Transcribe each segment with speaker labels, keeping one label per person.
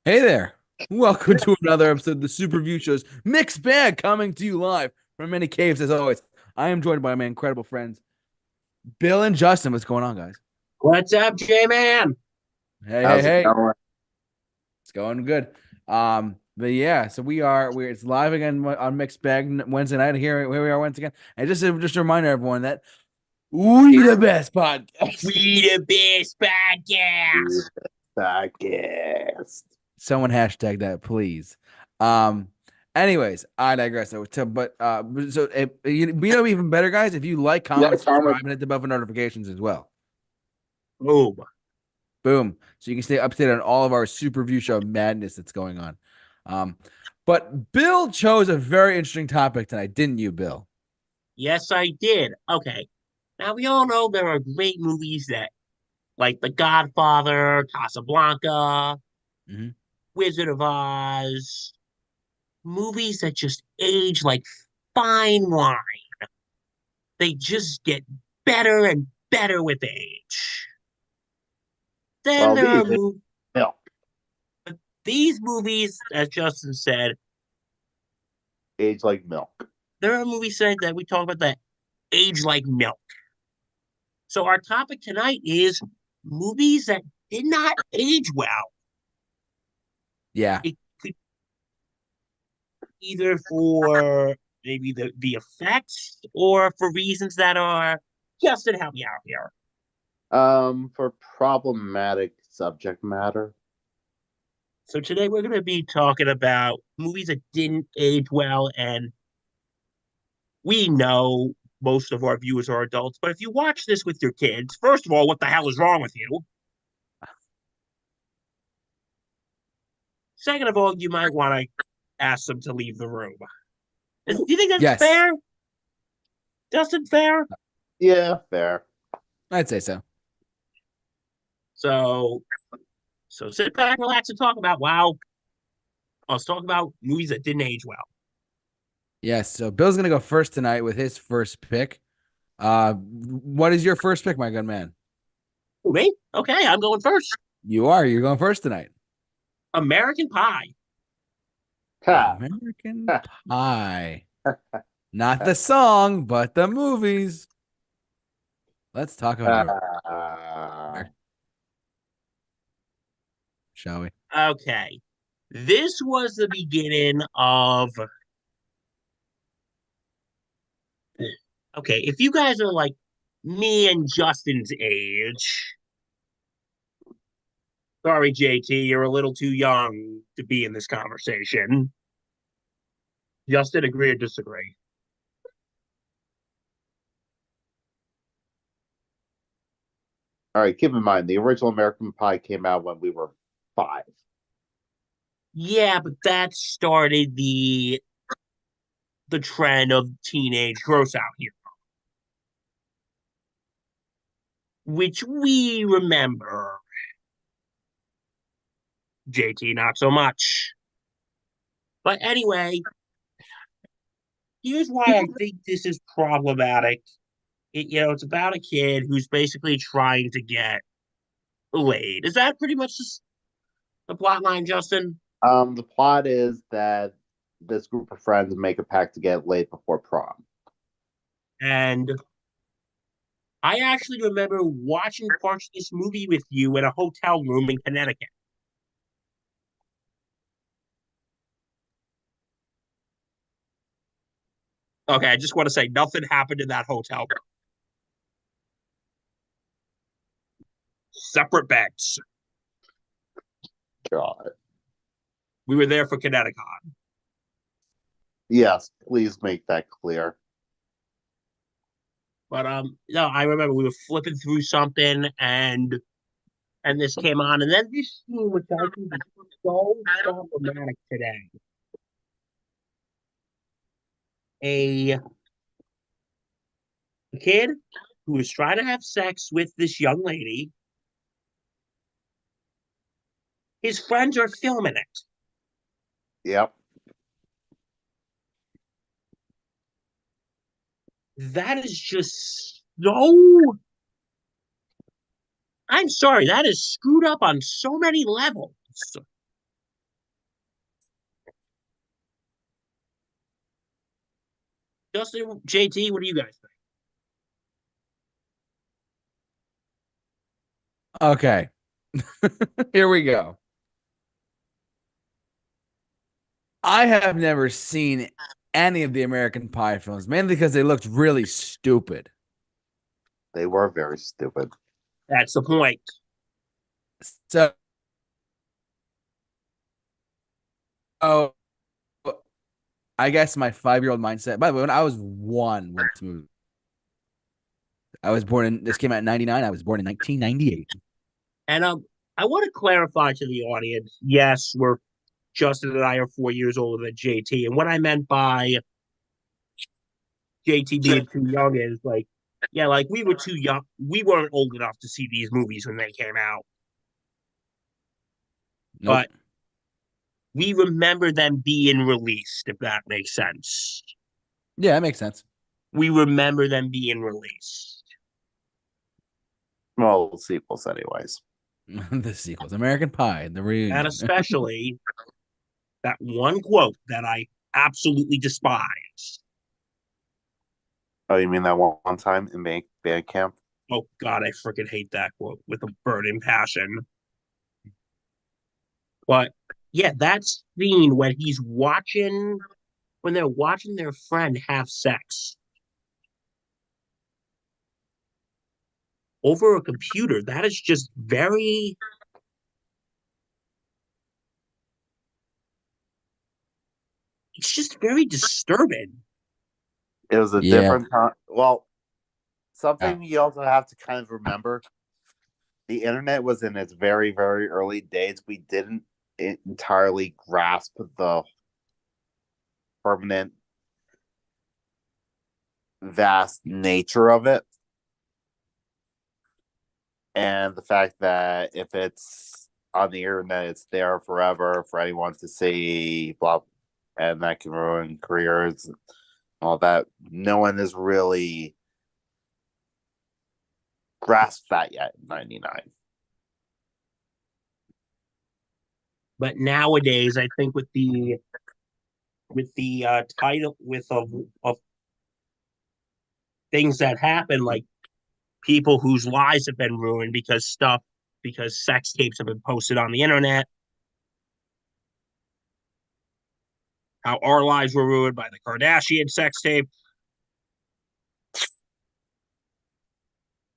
Speaker 1: Hey there. Welcome to another episode of the Super Review Show's Mixed Bag coming to you live from many caves as always. I am joined by my incredible friends, Bill and Justin. What's going on, guys?
Speaker 2: What's up, J-Man?
Speaker 1: Hey, hey,
Speaker 3: How's it
Speaker 1: hey.
Speaker 3: going?
Speaker 1: It's going good. But yeah, so we're it's live again on Mixed Bag Wednesday night. Here we are once again. And just a reminder, everyone, that we the best podcast.
Speaker 2: We the best podcast.
Speaker 3: Podcast.
Speaker 1: Someone hashtag that, please. Um, anyways, I digress. Even better, guys, if you like, comment, subscribe, and hit the bell for notifications as well.
Speaker 2: Boom.
Speaker 1: Boom. So you can stay up to date on all of our Super Review Show madness that's going on. But Bill chose a very interesting topic tonight, didn't you, Bill?
Speaker 2: Yes, I did. Okay. Now, we all know there are great movies that, like The Godfather, Casablanca,
Speaker 1: Mhm.
Speaker 2: Wizard of Oz, movies that just age like fine wine. They just get better and better with age. Then
Speaker 3: Well,
Speaker 2: there are
Speaker 3: these milk
Speaker 2: these movies, as Justin said,
Speaker 3: age like milk.
Speaker 2: there are movies that we talk about that age like milk. So our topic tonight is movies that did not age well.
Speaker 1: Yeah.
Speaker 2: It could either for maybe the effects or for reasons that are Justin, help me out here.
Speaker 3: For problematic subject matter.
Speaker 2: So today we're gonna be talking about movies that didn't age well, and we know most of our viewers are adults, but if you watch this with your kids, first of all, what the hell is wrong with you? Second of all, you might want to ask them to leave the room. Do you think that's
Speaker 1: Yes,
Speaker 2: fair? Justin, fair?
Speaker 3: Yeah, fair.
Speaker 1: I'd say so.
Speaker 2: So so sit back, relax, and talk about let's talk about movies that didn't age well.
Speaker 1: Yes. So Bill's gonna go first tonight with his first pick. What is your first pick, my good man?
Speaker 2: Oh, me? Okay, I'm going first.
Speaker 1: You're going first tonight.
Speaker 2: American Pie.
Speaker 3: Ha.
Speaker 1: American Pie. Not the song, but the movies. Let's talk about
Speaker 3: Ha.
Speaker 1: American, shall we?
Speaker 2: Okay. This was the beginning of okay, if you guys are like me and Justin's age, sorry, JT, you're a little too young to be in this conversation. Justin, agree or disagree?
Speaker 3: All right, keep in mind the original American Pie came out when we were 5.
Speaker 2: Yeah, but that started the trend of teenage gross out here, which we remember. JT, not so much. But anyway, here's why I think this is problematic. It's about a kid who's basically trying to get laid. Is that pretty much the plot line, Justin?
Speaker 3: The plot is that this group of friends make a pact to get laid before prom.
Speaker 2: And I actually remember watching parts of this movie with you in a hotel room in Connecticut. Okay, I just want to say nothing happened in that hotel room. Separate beds.
Speaker 3: God.
Speaker 2: We were there for Connecticut.
Speaker 3: Yes, please make that clear.
Speaker 2: But no, I remember we were flipping through something and this came on, and then this scene, which I think is so problematic today. A kid who is trying to have sex with this young lady. His friends are filming it.
Speaker 3: Yep.
Speaker 2: That is just so. I'm sorry, that is screwed up on so many levels. Justin, JT, what do you guys think?
Speaker 1: Okay, here we go. I have never seen any of the American Pie films, mainly because they looked really stupid.
Speaker 3: They were very stupid.
Speaker 2: That's the point.
Speaker 1: So, oh, I guess my 5-year-old mindset. By the way, when I was when this movie, I was born in. This came out in '99. I was born in 1998.
Speaker 2: And I want to clarify to the audience. Yes, we're Justin and I are 4 years older than JT, and what I meant by JT being too young is like, yeah, like we were too young. We weren't old enough to see these movies when they came out,
Speaker 1: Nope.
Speaker 2: but we remember them being released, if that makes sense.
Speaker 1: Yeah, that makes sense.
Speaker 2: We remember them being released.
Speaker 3: Well, sequels, anyways.
Speaker 1: The sequels, American Pie, the
Speaker 2: And
Speaker 1: reunion.
Speaker 2: especially that one quote that I absolutely despise.
Speaker 3: Oh, you mean that one time in band camp?
Speaker 2: Oh God, I freaking hate that quote with a burning passion. But yeah, that scene when they're watching their friend have sex over a computer, that is just very, it's just very disturbing.
Speaker 3: It was a
Speaker 1: Yeah.
Speaker 3: different time. Well,
Speaker 1: Oh,
Speaker 3: something you also have to kind of remember: the internet was in its very, very early days. We didn't entirely grasp the permanent, vast nature of it, and the fact that if it's on the internet, it's there forever for anyone to see. Blah, and that can ruin careers and all that. No one has really grasped that yet in '99.
Speaker 2: But nowadays, I think with the title with of things that happen, like people whose lives have been ruined because sex tapes have been posted on the internet, how our lives were ruined by the Kardashian sex tape,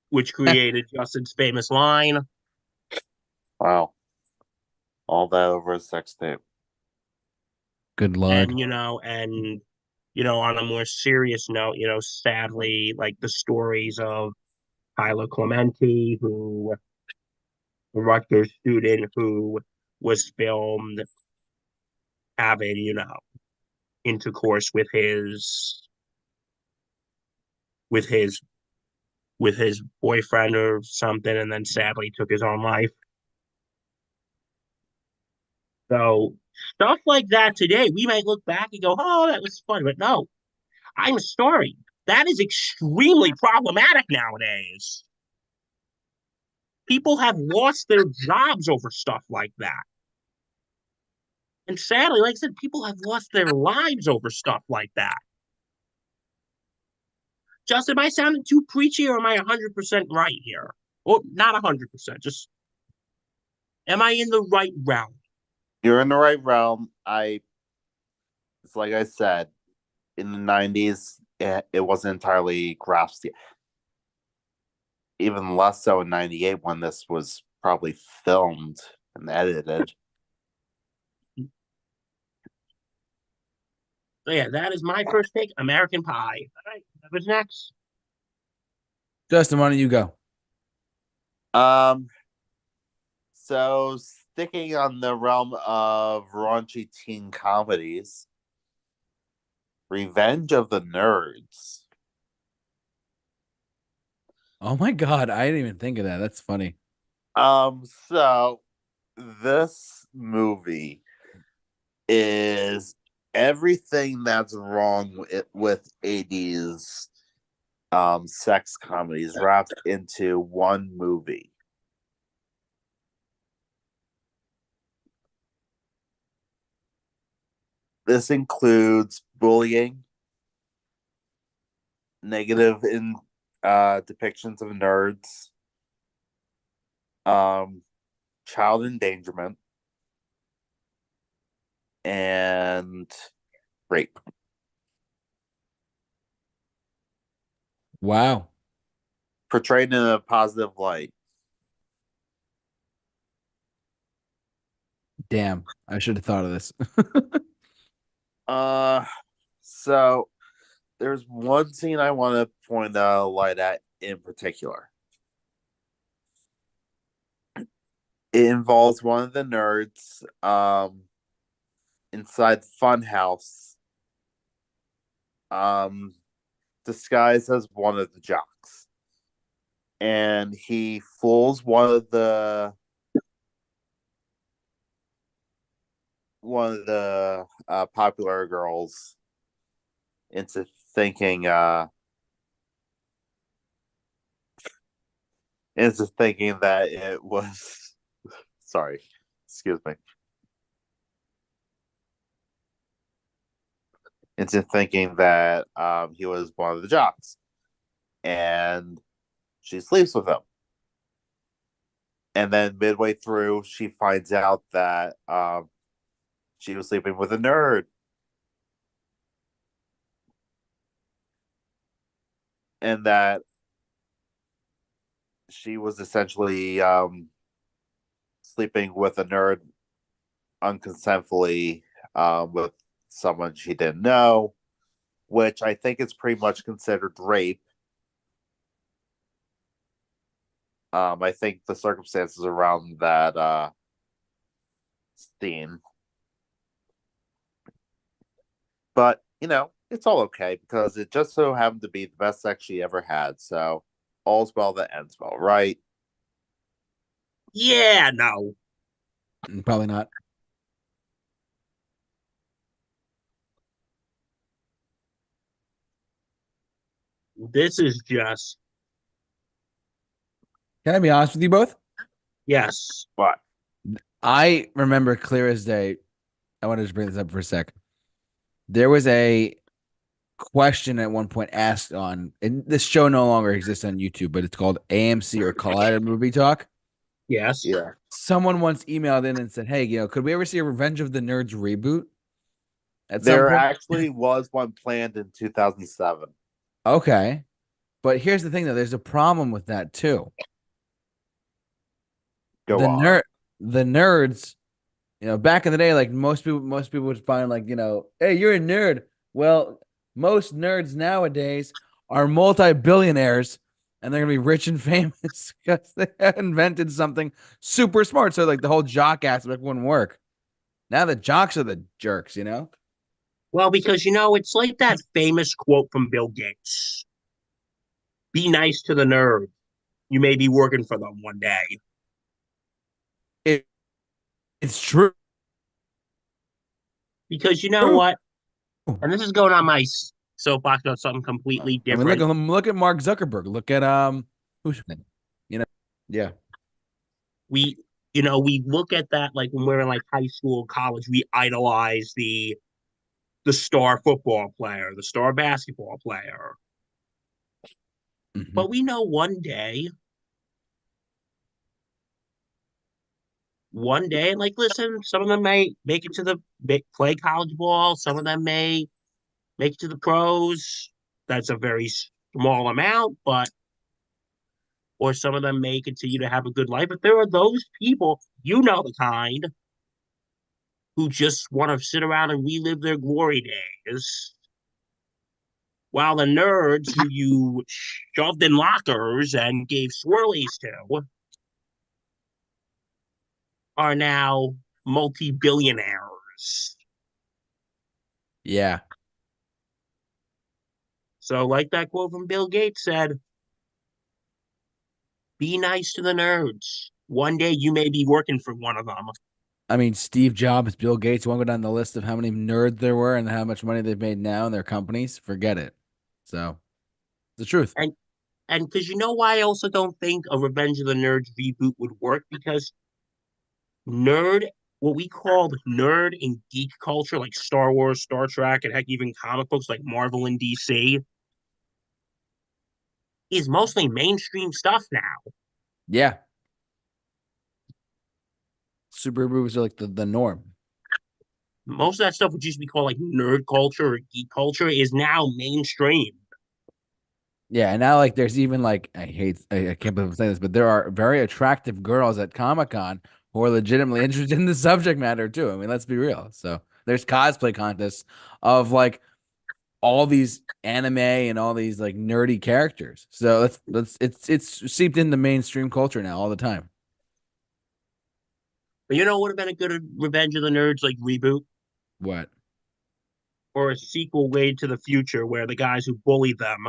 Speaker 2: which created Justin's famous line.
Speaker 3: Wow, all that over a sex tape.
Speaker 1: good lord.
Speaker 2: And on a more serious note, sadly, like the stories of Tyler Clementi, who a Rutgers student who was filmed having, intercourse with his with his boyfriend or something, and then sadly took his own life. So stuff like that today, we might look back and go, "Oh, that was fun," but no, I'm sorry, that is extremely problematic nowadays. People have lost their jobs over stuff like that. And sadly, like I said, people have lost their lives over stuff like that. Justin, am I sounding too preachy or am I 100% right here? Well, not 100%, just am I in the right realm?
Speaker 3: You're in the right realm. It's like I said, in the '90s, it wasn't entirely grasped yet. Even less so in '98 when this was probably filmed and edited.
Speaker 2: So yeah, that is my first take, American Pie. All right, what's next?
Speaker 1: Justin, why don't you go?
Speaker 3: Um, so sticking on the realm of raunchy teen comedies, Revenge of the Nerds.
Speaker 1: Oh my God, I didn't even think of that. That's funny.
Speaker 3: So this movie is everything that's wrong with '80s sex comedies wrapped into one movie. This includes bullying, negative in depictions of nerds, um, child endangerment, and rape.
Speaker 1: Wow.
Speaker 3: Portrayed in a positive light.
Speaker 1: Damn. I should have thought of this.
Speaker 3: Uh, so there's one scene I want to point a light at in particular. It involves one of the nerds inside Funhouse, um, disguised as one of the jocks, and he fools one of the popular girls into thinking that it was sorry, excuse me, into thinking that he was one of the jocks, and she sleeps with him. And then midway through, she finds out that she was sleeping with a nerd, and that she was essentially sleeping with a nerd unconsentfully with someone she didn't know, which I think is pretty much considered rape. I think the circumstances around that scene, but it's all okay because it just so happened to be the best sex she ever had. So all's well that ends well, right?
Speaker 2: Yeah, no.
Speaker 1: Probably not.
Speaker 2: This is just
Speaker 1: Can I be honest with you both?
Speaker 2: yes.
Speaker 3: But
Speaker 1: I remember clear as day. I want to just bring this up for a sec. There was a question at one point asked on, and this show no longer exists on YouTube, but it's called AMC or Collider Movie Talk.
Speaker 2: Yes.
Speaker 3: yeah,
Speaker 1: Someone once emailed in and said, "Hey, could we ever see a Revenge of the Nerds reboot at some
Speaker 3: there
Speaker 1: point?"
Speaker 3: actually was one planned in 2007.
Speaker 1: Okay, but here's the thing, though. There's a problem with that too.
Speaker 3: Go
Speaker 1: The
Speaker 3: on.
Speaker 1: nerd, the nerds. Back in the day, like most people would find like, hey, you're a nerd. Well, most nerds nowadays are multi-billionaires and they're gonna be rich and famous because they invented something super smart. So like the whole jock aspect wouldn't work. Now the jocks are the jerks.
Speaker 2: Well, because it's like that famous quote from Bill Gates. Be nice to the nerd. You may be working for them one day.
Speaker 1: It, it's true.
Speaker 2: Because you know what? And this is going on my soapbox about something completely
Speaker 1: I mean, look
Speaker 2: different.
Speaker 1: at look at Mark Zuckerberg. Look at who's his name? You know, yeah.
Speaker 2: We, we look at that like when we're in like high school, college, we idolize the star football player, the star basketball player.
Speaker 1: Mhm.
Speaker 2: But we know one day, and like, listen, some of them may make it to play college ball. Some of them may make it to the pros. That's a very small amount, but or some of them may continue to have a good life. But there are those people, the kind, who just want to sit around and relive their glory days. While the nerds who you shoved in lockers and gave swirlies to are now multi-billionaires.
Speaker 1: Yeah.
Speaker 2: So, like that quote from Bill Gates said, be nice to the nerds. One day you may be working for one of them.
Speaker 1: I mean, Steve Jobs, Bill Gates, you want to go down the list of how many nerds there were and how much money they've made now in their companies? Forget it. So, the truth.
Speaker 2: And because why I also don't think a Revenge of the Nerds reboot would work because nerd, what we called nerd in geek culture, like Star Wars, Star Trek, and heck, even comic books like Marvel and DC, is mostly mainstream stuff now.
Speaker 1: Yeah. Superhero movies are like the norm.
Speaker 2: Most of that stuff, which used to be called like nerd culture or geek culture, is now mainstream.
Speaker 1: Yeah, and now like there's even like I can't believe I'm saying this, but there are very attractive girls at Comic-Con who are legitimately interested in the subject matter too. I mean, let's be real. So there's cosplay contests of like all these anime and all these like nerdy characters. So let's it's seeped into mainstream culture now all the time.
Speaker 2: But you know what would have been a good Revenge of the Nerds like reboot
Speaker 1: What?
Speaker 2: or a sequel way to the future where the guys who bully them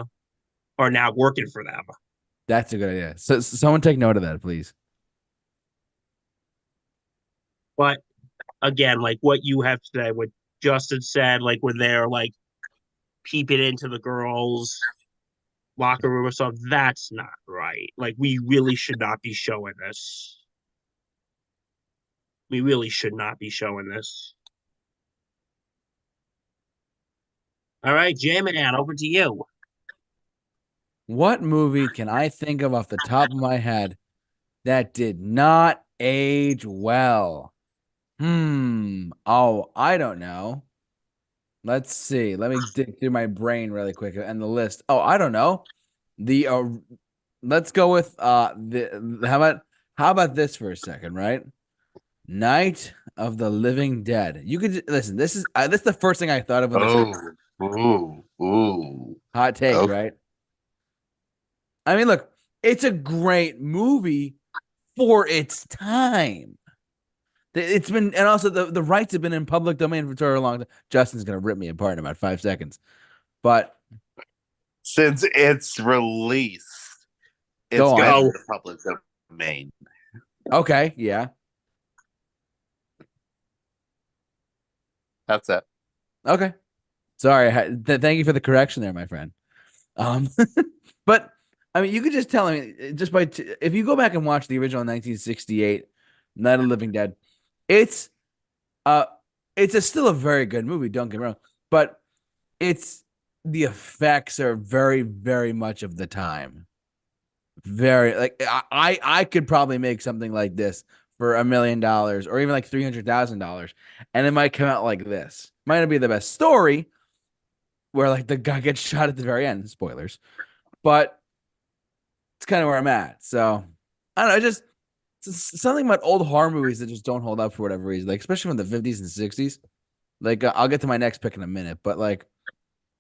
Speaker 2: are now working for them.
Speaker 1: That's a good idea. So someone take note of that, please.
Speaker 2: But again, like what you have said, what Justin said, like when they're like peeping into the girls' locker room or something, that's not right. Like we really should not be showing this. We really should not be showing this. All right, J-Man, over to you.
Speaker 1: What movie can I think of off the top of my head that did not age well? Oh, I don't know. Let's see. Let me dig through my brain really quick and the list. Oh, I don't know. The let's go with the how about this for a second, right? Night of the Living Dead. You could listen. This is the first thing I thought of when they said
Speaker 3: Oh, ooh.
Speaker 1: hot take,
Speaker 3: Okay.
Speaker 1: right? I mean, look, it's a great movie for its time. It's been, and also the rights have been in public domain for a long time. Justin's gonna rip me apart in about 5 seconds, but
Speaker 3: Since its release, it's
Speaker 1: go
Speaker 3: been
Speaker 1: on.
Speaker 3: in
Speaker 2: Go.
Speaker 3: the public domain.
Speaker 1: Okay, yeah,
Speaker 3: That's it.
Speaker 1: okay. Sorry, thank you for the correction there, my friend. Um, but I mean, you could just tell. I mean, just by if you go back and watch the original 1968 Night of the Living Dead, it's uh, still a very good movie. Don't get me wrong, but it's the effects are very, very much of the time. Very like I could probably make something like this for $1 million or even like $300,000, and it might come out like this. Might not be the best story where like the guy gets shot at the very end. Spoilers, but it's kind of where I'm at. So I don't know. It's something about old horror movies that just don't hold up for whatever reason. Like especially from the 50s and 60s. Like I'll get to my next pick in a minute, but like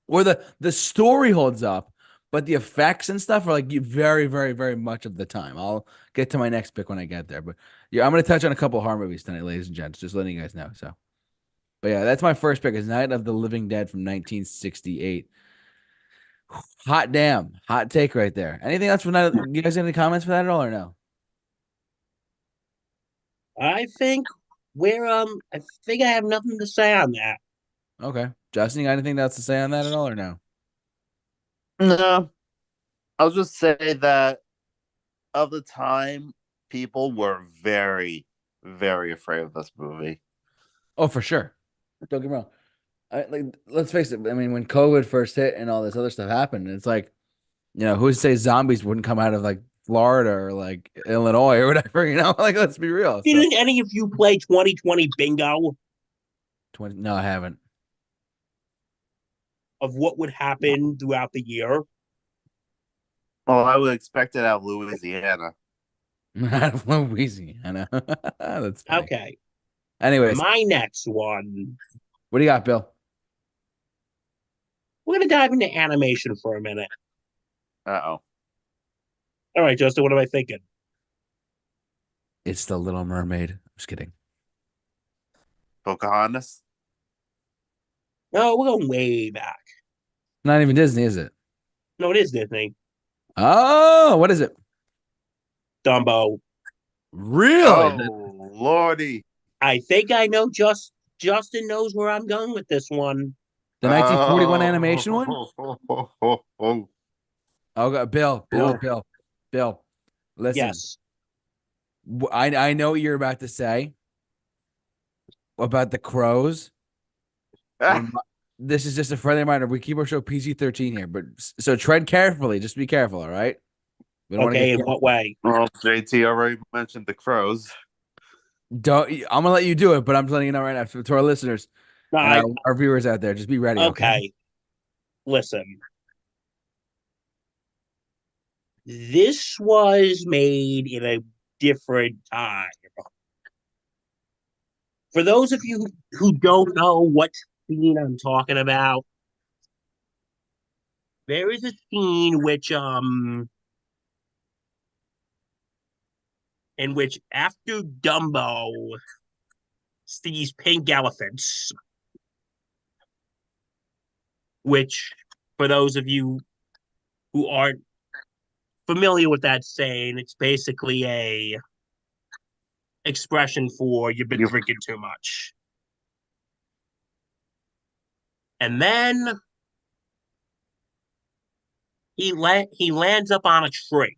Speaker 1: where the story holds up, but the effects and stuff are like very, very, very much of the time. I'll get to my next pick when I get there. But yeah, I'm gonna touch on a couple of horror movies tonight, ladies and gents. Just letting you guys know. So, but yeah, that's my first pick is Night of the Living Dead from 1968. Hot damn, hot take right there. Anything else for Night? You guys have any comments for that at all or no?
Speaker 2: I think I think I have nothing to say on that.
Speaker 1: Okay, Justin, you got anything else to say on that at all or no?
Speaker 3: No, I'll just say that of the time, people were very, very afraid of this movie.
Speaker 1: Oh, for sure. Don't get me wrong. Like, let's face it. I mean, when COVID first hit and all this other stuff happened, it's like, who's to say zombies wouldn't come out of like Florida or like Illinois or whatever, Like, let's be real. So,
Speaker 2: Didn't any of you play 2020 bingo
Speaker 1: 20, no, I haven't.
Speaker 2: of what would happen throughout the year?
Speaker 3: Well, I would expect it out of Louisiana.
Speaker 1: Out of Louisiana. That's funny.
Speaker 2: Okay.
Speaker 1: Anyways,
Speaker 2: My next one.
Speaker 1: what do you got, Bill?
Speaker 2: We're gonna dive into animation for a minute.
Speaker 3: Uh-oh.
Speaker 2: All right, Justin, what am I thinking?
Speaker 1: It's the Little Mermaid. I'm just kidding.
Speaker 3: Pocahontas?
Speaker 2: No, we're going way back.
Speaker 1: Not even Disney, is it?
Speaker 2: No, it is Disney.
Speaker 1: Oh, what is it?
Speaker 2: Dumbo.
Speaker 1: Really?
Speaker 3: Oh, Lordy.
Speaker 2: I think I know Justin knows where I'm going with this one.
Speaker 1: The 1941 animation one?
Speaker 3: Oh.
Speaker 1: Oh, Bill. Listen,
Speaker 2: Yes.
Speaker 1: I know what you're about to say about the crows. Remi- this is just a friendly reminder. We keep our show PG-13 here, but so tread carefully. Just be careful, all right? We don't want to
Speaker 2: Okay,
Speaker 1: get
Speaker 2: in what
Speaker 1: canceled.
Speaker 2: way?
Speaker 3: Well, JT already mentioned the crows.
Speaker 1: Don't. I'm gonna let you do it, but I'm just letting you know right now to our listeners
Speaker 2: No,
Speaker 1: and our viewers out there. Just be ready, okay?
Speaker 2: okay. Listen, this was made in a different time. For those of you who don't know what scene I'm talking about, there is a scene in which after Dumbo sees pink elephants, which for those of you who aren't familiar with that saying, it's basically a expression for you've been
Speaker 3: You
Speaker 2: drinking too much. And then he lands up on a tree.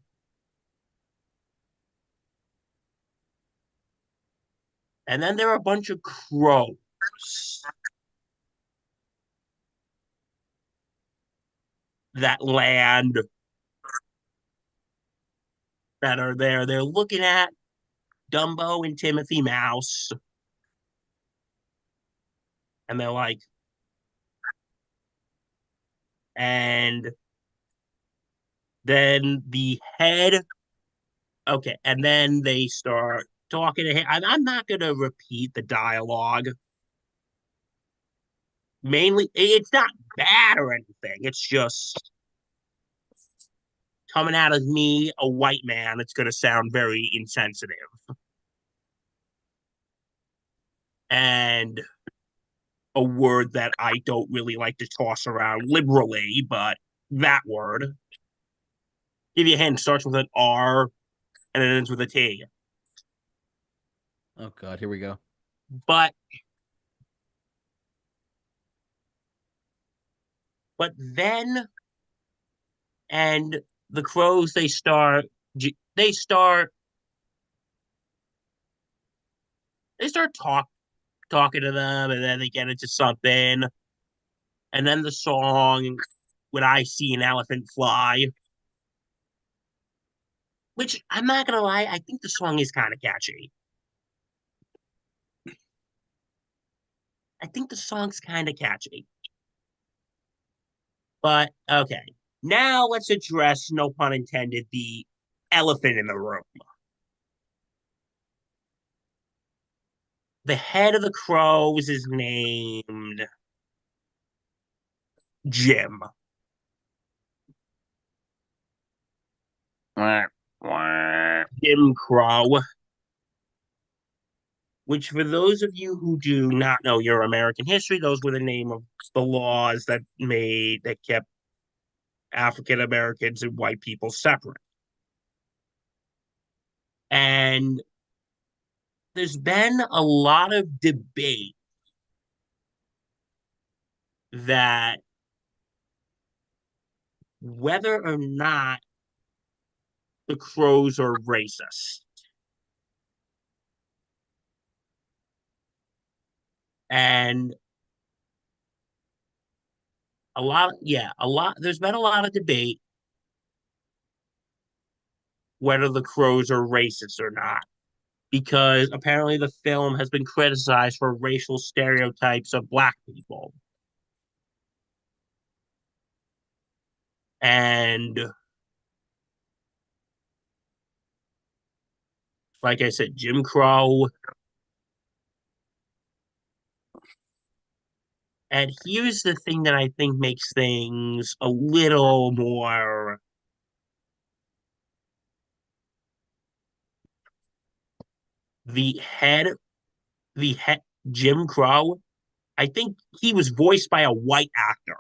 Speaker 2: And then there are a bunch of crows that land that are there. They're looking at Dumbo and Timothy Mouse, and they're like, and then the head, okay, and then they start talking to him. And I'm not going to repeat the dialogue. Mainly, it's not bad or anything. It's just coming out of me, a white man, it's going to sound very insensitive. And a word that I don't really like to toss around liberally, but that word. Give you a hint, starts with an R and it ends with a T.
Speaker 1: Oh God, here we go.
Speaker 2: But then and the crows they start they start talking to them, and then they get into something, and then the song "When I See an Elephant Fly," which I'm not gonna lie, I think the song is kind of catchy. I think the song's kind of catchy. But okay, now let's address, no pun intended, the elephant in the room. The head of the crows is named Jim.
Speaker 3: Wah, wah.
Speaker 2: Jim Crow, which for those of you who do not know your American history, those were the name of the laws that kept African Americans and white people separate. And there's been a lot of debate that whether or not the crows are racist. And there's been a lot of debate whether the crows are racist or not, because apparently the film has been criticized for racial stereotypes of black people. And like I said, Jim Crow. And here's the thing that I think makes things a little more the head, the head, Jim Crow. I think he was voiced by a white actor.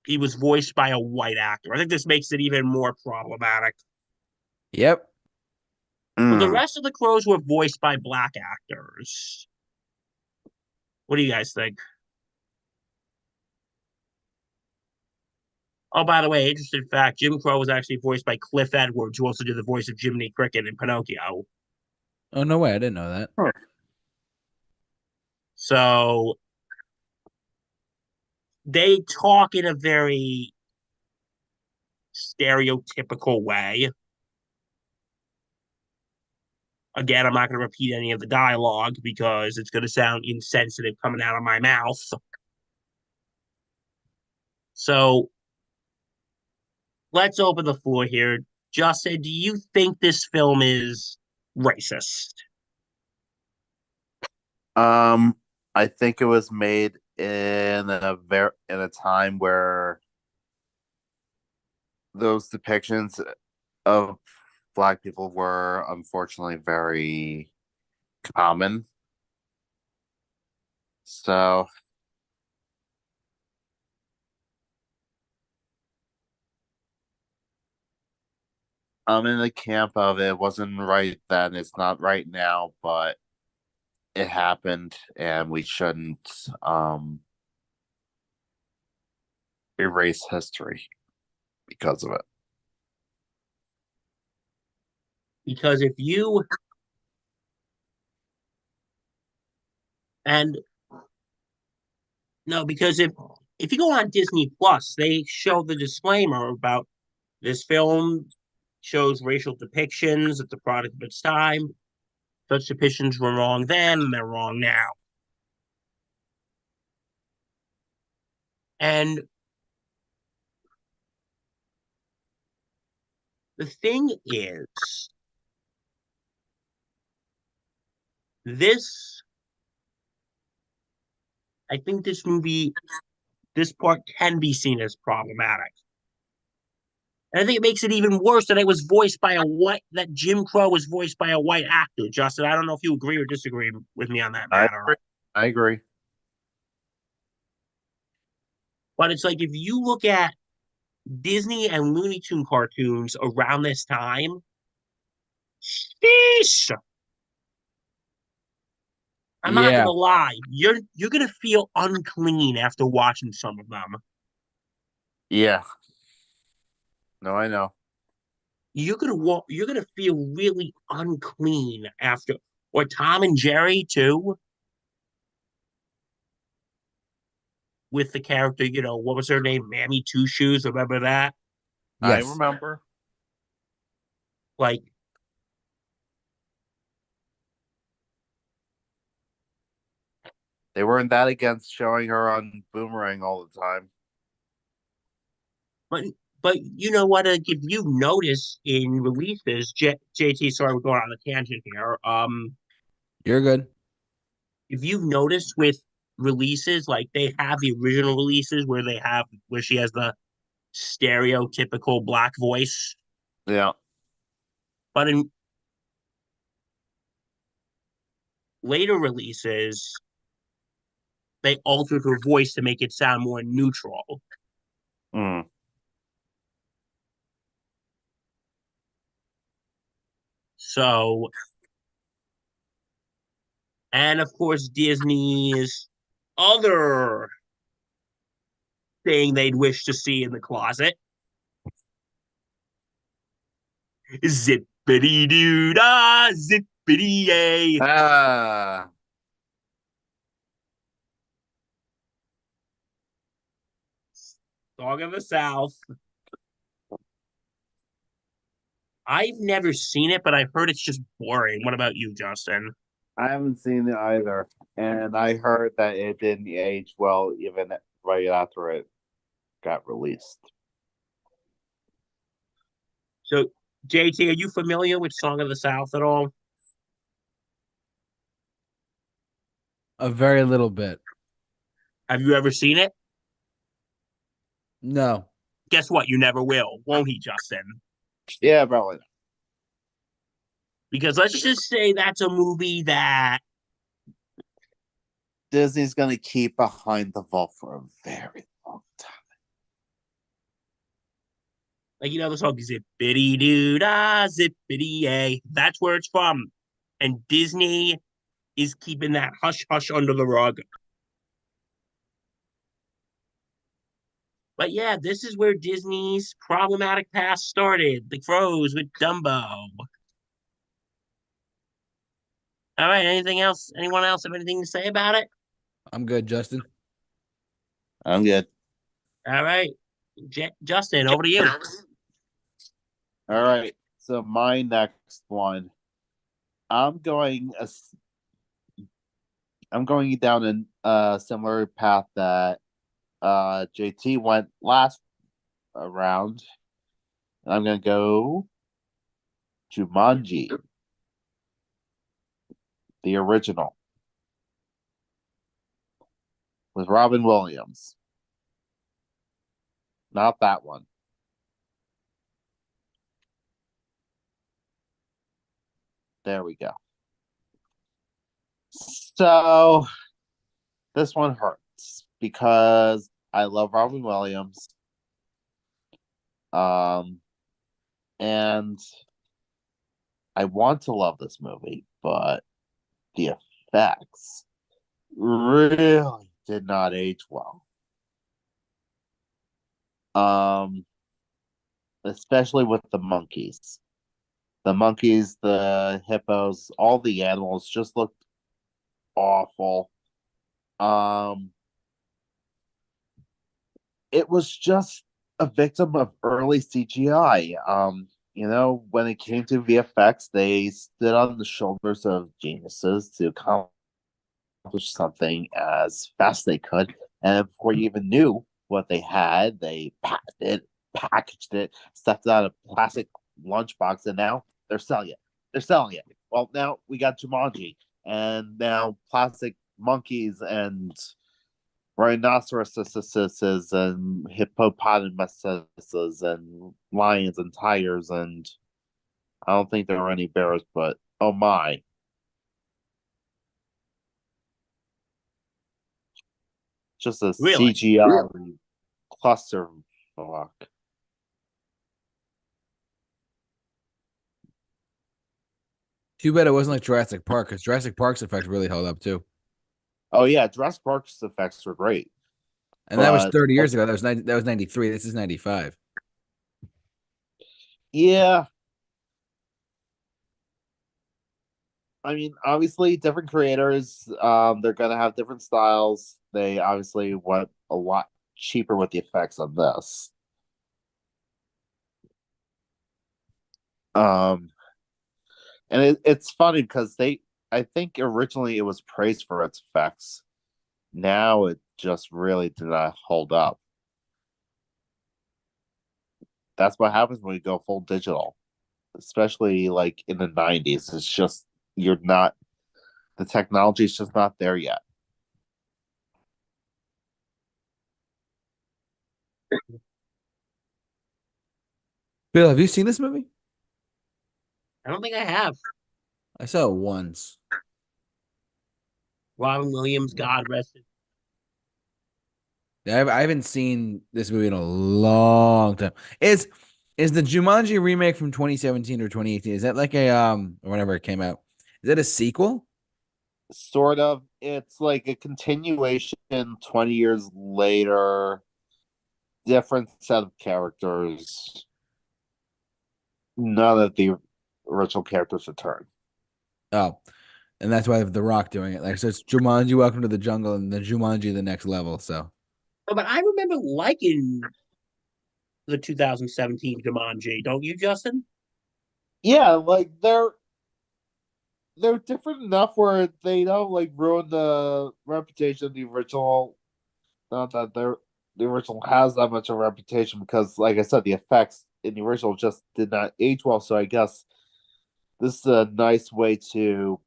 Speaker 2: He was voiced by a white actor. I think this makes it even more problematic.
Speaker 1: Yep.
Speaker 2: But the
Speaker 3: Mm.
Speaker 2: rest of the crows were voiced by black actors. What do you guys think? Oh, by the way, interesting fact: Jim Crow was actually voiced by Cliff Edwards, who also did the voice of Jiminy Cricket in Pinocchio.
Speaker 1: Oh no way, I didn't know that.
Speaker 2: So they talk in a very stereotypical way. Again, I'm not going to repeat any of the dialogue because it's going to sound insensitive coming out of my mouth. So let's open the floor here. Justin, do you think this film is racist?
Speaker 3: Um, I think it was made in a time where those depictions of black people were unfortunately very common. So I'm in the camp of it wasn't right then, it's not right now, but it happened and we shouldn't erase history because of it.
Speaker 2: Because if you and no, because if you go on Disney Plus, they show the disclaimer about this film shows racial depictions at the product of its time. Such depictions were wrong then, and they're wrong now. And the thing is, this I think this part can be seen as problematic. And I think it makes it even worse that it was voiced by that Jim Crow was voiced by a white actor. Justin, I don't know if you agree or disagree with me on that
Speaker 3: I
Speaker 2: matter.
Speaker 3: agree. I agree.
Speaker 2: But it's like if you look at Disney and Looney Tune cartoons around this time, sheesh, I'm not
Speaker 1: Yeah,
Speaker 2: gonna lie, you're gonna feel unclean after watching some of them.
Speaker 3: Yeah. No, I know.
Speaker 2: You're gonna feel really unclean after, or Tom and Jerry too, with the character, what was her name? Mammy Two Shoes, remember that?
Speaker 3: I
Speaker 1: yes.
Speaker 3: remember.
Speaker 2: Like,
Speaker 3: They weren't that against showing her on Boomerang all the time.
Speaker 2: but but you know what? If you notice in releases, JT, sorry, we're going on a tangent here.
Speaker 1: You're good.
Speaker 2: If you've noticed with releases, like they have the original releases where she has the stereotypical black voice,
Speaker 3: Yeah.
Speaker 2: but in later releases, they altered her voice to make it sound more neutral.
Speaker 3: Mm.
Speaker 2: So, and of course, Disney's other thing they'd wish to see in the closet, zippity doo dah, zippity yay.
Speaker 3: Ah.
Speaker 2: Song of the South. I've never seen it, but I've heard it's just boring. What about you, Justin?
Speaker 3: I haven't seen it either. And I heard that it didn't age well even right after it got released.
Speaker 2: So, JT, are you familiar with Song of the South at all?
Speaker 1: A very little bit.
Speaker 2: Have you ever seen it?
Speaker 1: No.
Speaker 2: Guess what? You never will, won't he, Justin?
Speaker 3: Yeah, probably.
Speaker 2: Because let's just say that's a movie that,
Speaker 3: Disney's gonna keep behind the vault for a very long time.
Speaker 2: like, the song Zippity Doo Dah, Zippity Yay. That's where it's from. And Disney is keeping that hush hush under the rug. But yeah, this is where Disney's problematic past started. The Crows with Dumbo. All right, anything else? Anyone else have anything to say about it?
Speaker 1: I'm good, Justin.
Speaker 3: I'm good.
Speaker 2: All right, Justin, over to you.
Speaker 3: All right. So my next one, I'm going a, I'm going down a similar path that JT went last round. I'm gonna go Jumanji, the original, with Robin Williams. Not that one. There we go. So this one hurts because I love Robin Williams. Um, and I want to love this movie, but the effects really did not age well. Um, Especially with the monkeys. The monkeys, the hippos, all the animals just looked awful. Um, it was just a victim of early CGI. When it came to VFX, they stood on the shoulders of geniuses to accomplish something as fast as they could. And before you even knew what they had, they packaged it, stuffed it out of a plastic lunchbox, and now they're selling it. They're selling it. Well, now we got Jumanji, and now plastic monkeys and rhinoceroses and hippopotamuses and lions and tigers, and I don't think there are any bears, but oh my. Just a
Speaker 2: Really?
Speaker 3: CGI cluster fuck.
Speaker 1: Too bad it wasn't like Jurassic Park, because Jurassic Park's effects really held up too.
Speaker 3: Oh yeah, Jurassic Park's effects were great,
Speaker 1: And that was
Speaker 3: but
Speaker 1: 30 years ago. That was 93. This is 95.
Speaker 3: yeah, I mean, obviously, different creators, they're gonna have different styles. They obviously went a lot cheaper with the effects on this. Um, and it's funny because I think originally it was praised for its effects. Now it just really did not hold up. That's what happens when you go full digital, especially like in the 90s. It's just, you're not, the technology is just not there yet.
Speaker 1: Bill, have you seen this movie?
Speaker 2: I don't think I have.
Speaker 1: I saw it once.
Speaker 2: Robin Williams, God rest his.
Speaker 1: I haven't seen this movie in a long time. Is the Jumanji remake from 2017 or 2018? Is that like a or whenever it came out? Is that a sequel?
Speaker 3: Sort of. It's like a continuation 20 years later, different set of characters. None of the original characters return.
Speaker 1: Oh, and that's why The Rock doing it. Like so, it's Jumanji: Welcome to the Jungle, and then Jumanji: The Next Level. So
Speaker 2: Oh, but I remember liking the 2017 Jumanji. Don't you, Justin?
Speaker 3: Yeah, like they're different enough where they don't like ruin the reputation of the original. Not that the original has that much of a reputation because, like I said, the effects in the original just did not age well. So I guess this is a nice way to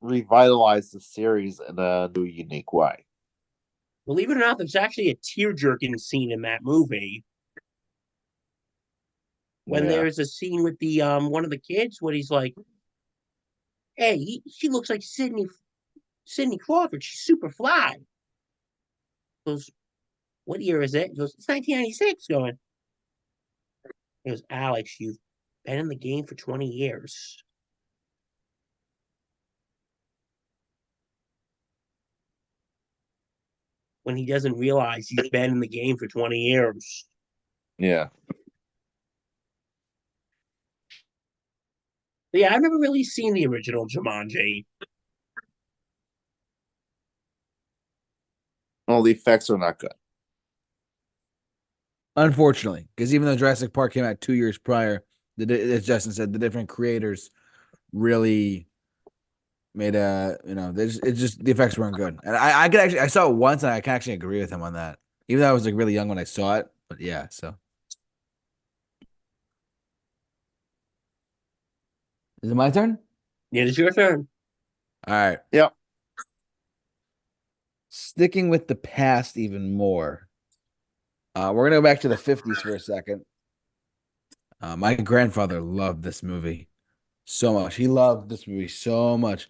Speaker 3: revitalize the series in a new, unique way.
Speaker 2: Believe it or not, there's actually a tear-jerking scene in that movie when
Speaker 3: Yeah,
Speaker 2: there's a scene with the one of the kids when he's like, "Hey, she looks like Sydney Crawford. She's super fly." He goes, "What year is it?" He goes, "It's 1996." Going, he goes, "Alex, you've been in the game for 20 years." When he doesn't realize he's been in the game for 20 years.
Speaker 3: yeah.
Speaker 2: But yeah, I've never really seen the original Jumanji.
Speaker 3: Well, the effects are not good.
Speaker 1: Unfortunately, because even though Jurassic Park came out 2 years prior, as Justin said, the different creators really made the effects weren't good. And I could actually I saw it once and I can actually agree with him on that. Even though I was like really young when I saw it, but yeah, so is it my turn?
Speaker 2: It is your turn.
Speaker 1: All right.
Speaker 3: Yep.
Speaker 1: Sticking with the past even more. We're gonna go back to the 50s for a second. My grandfather loved this movie so much. He loved this movie so much.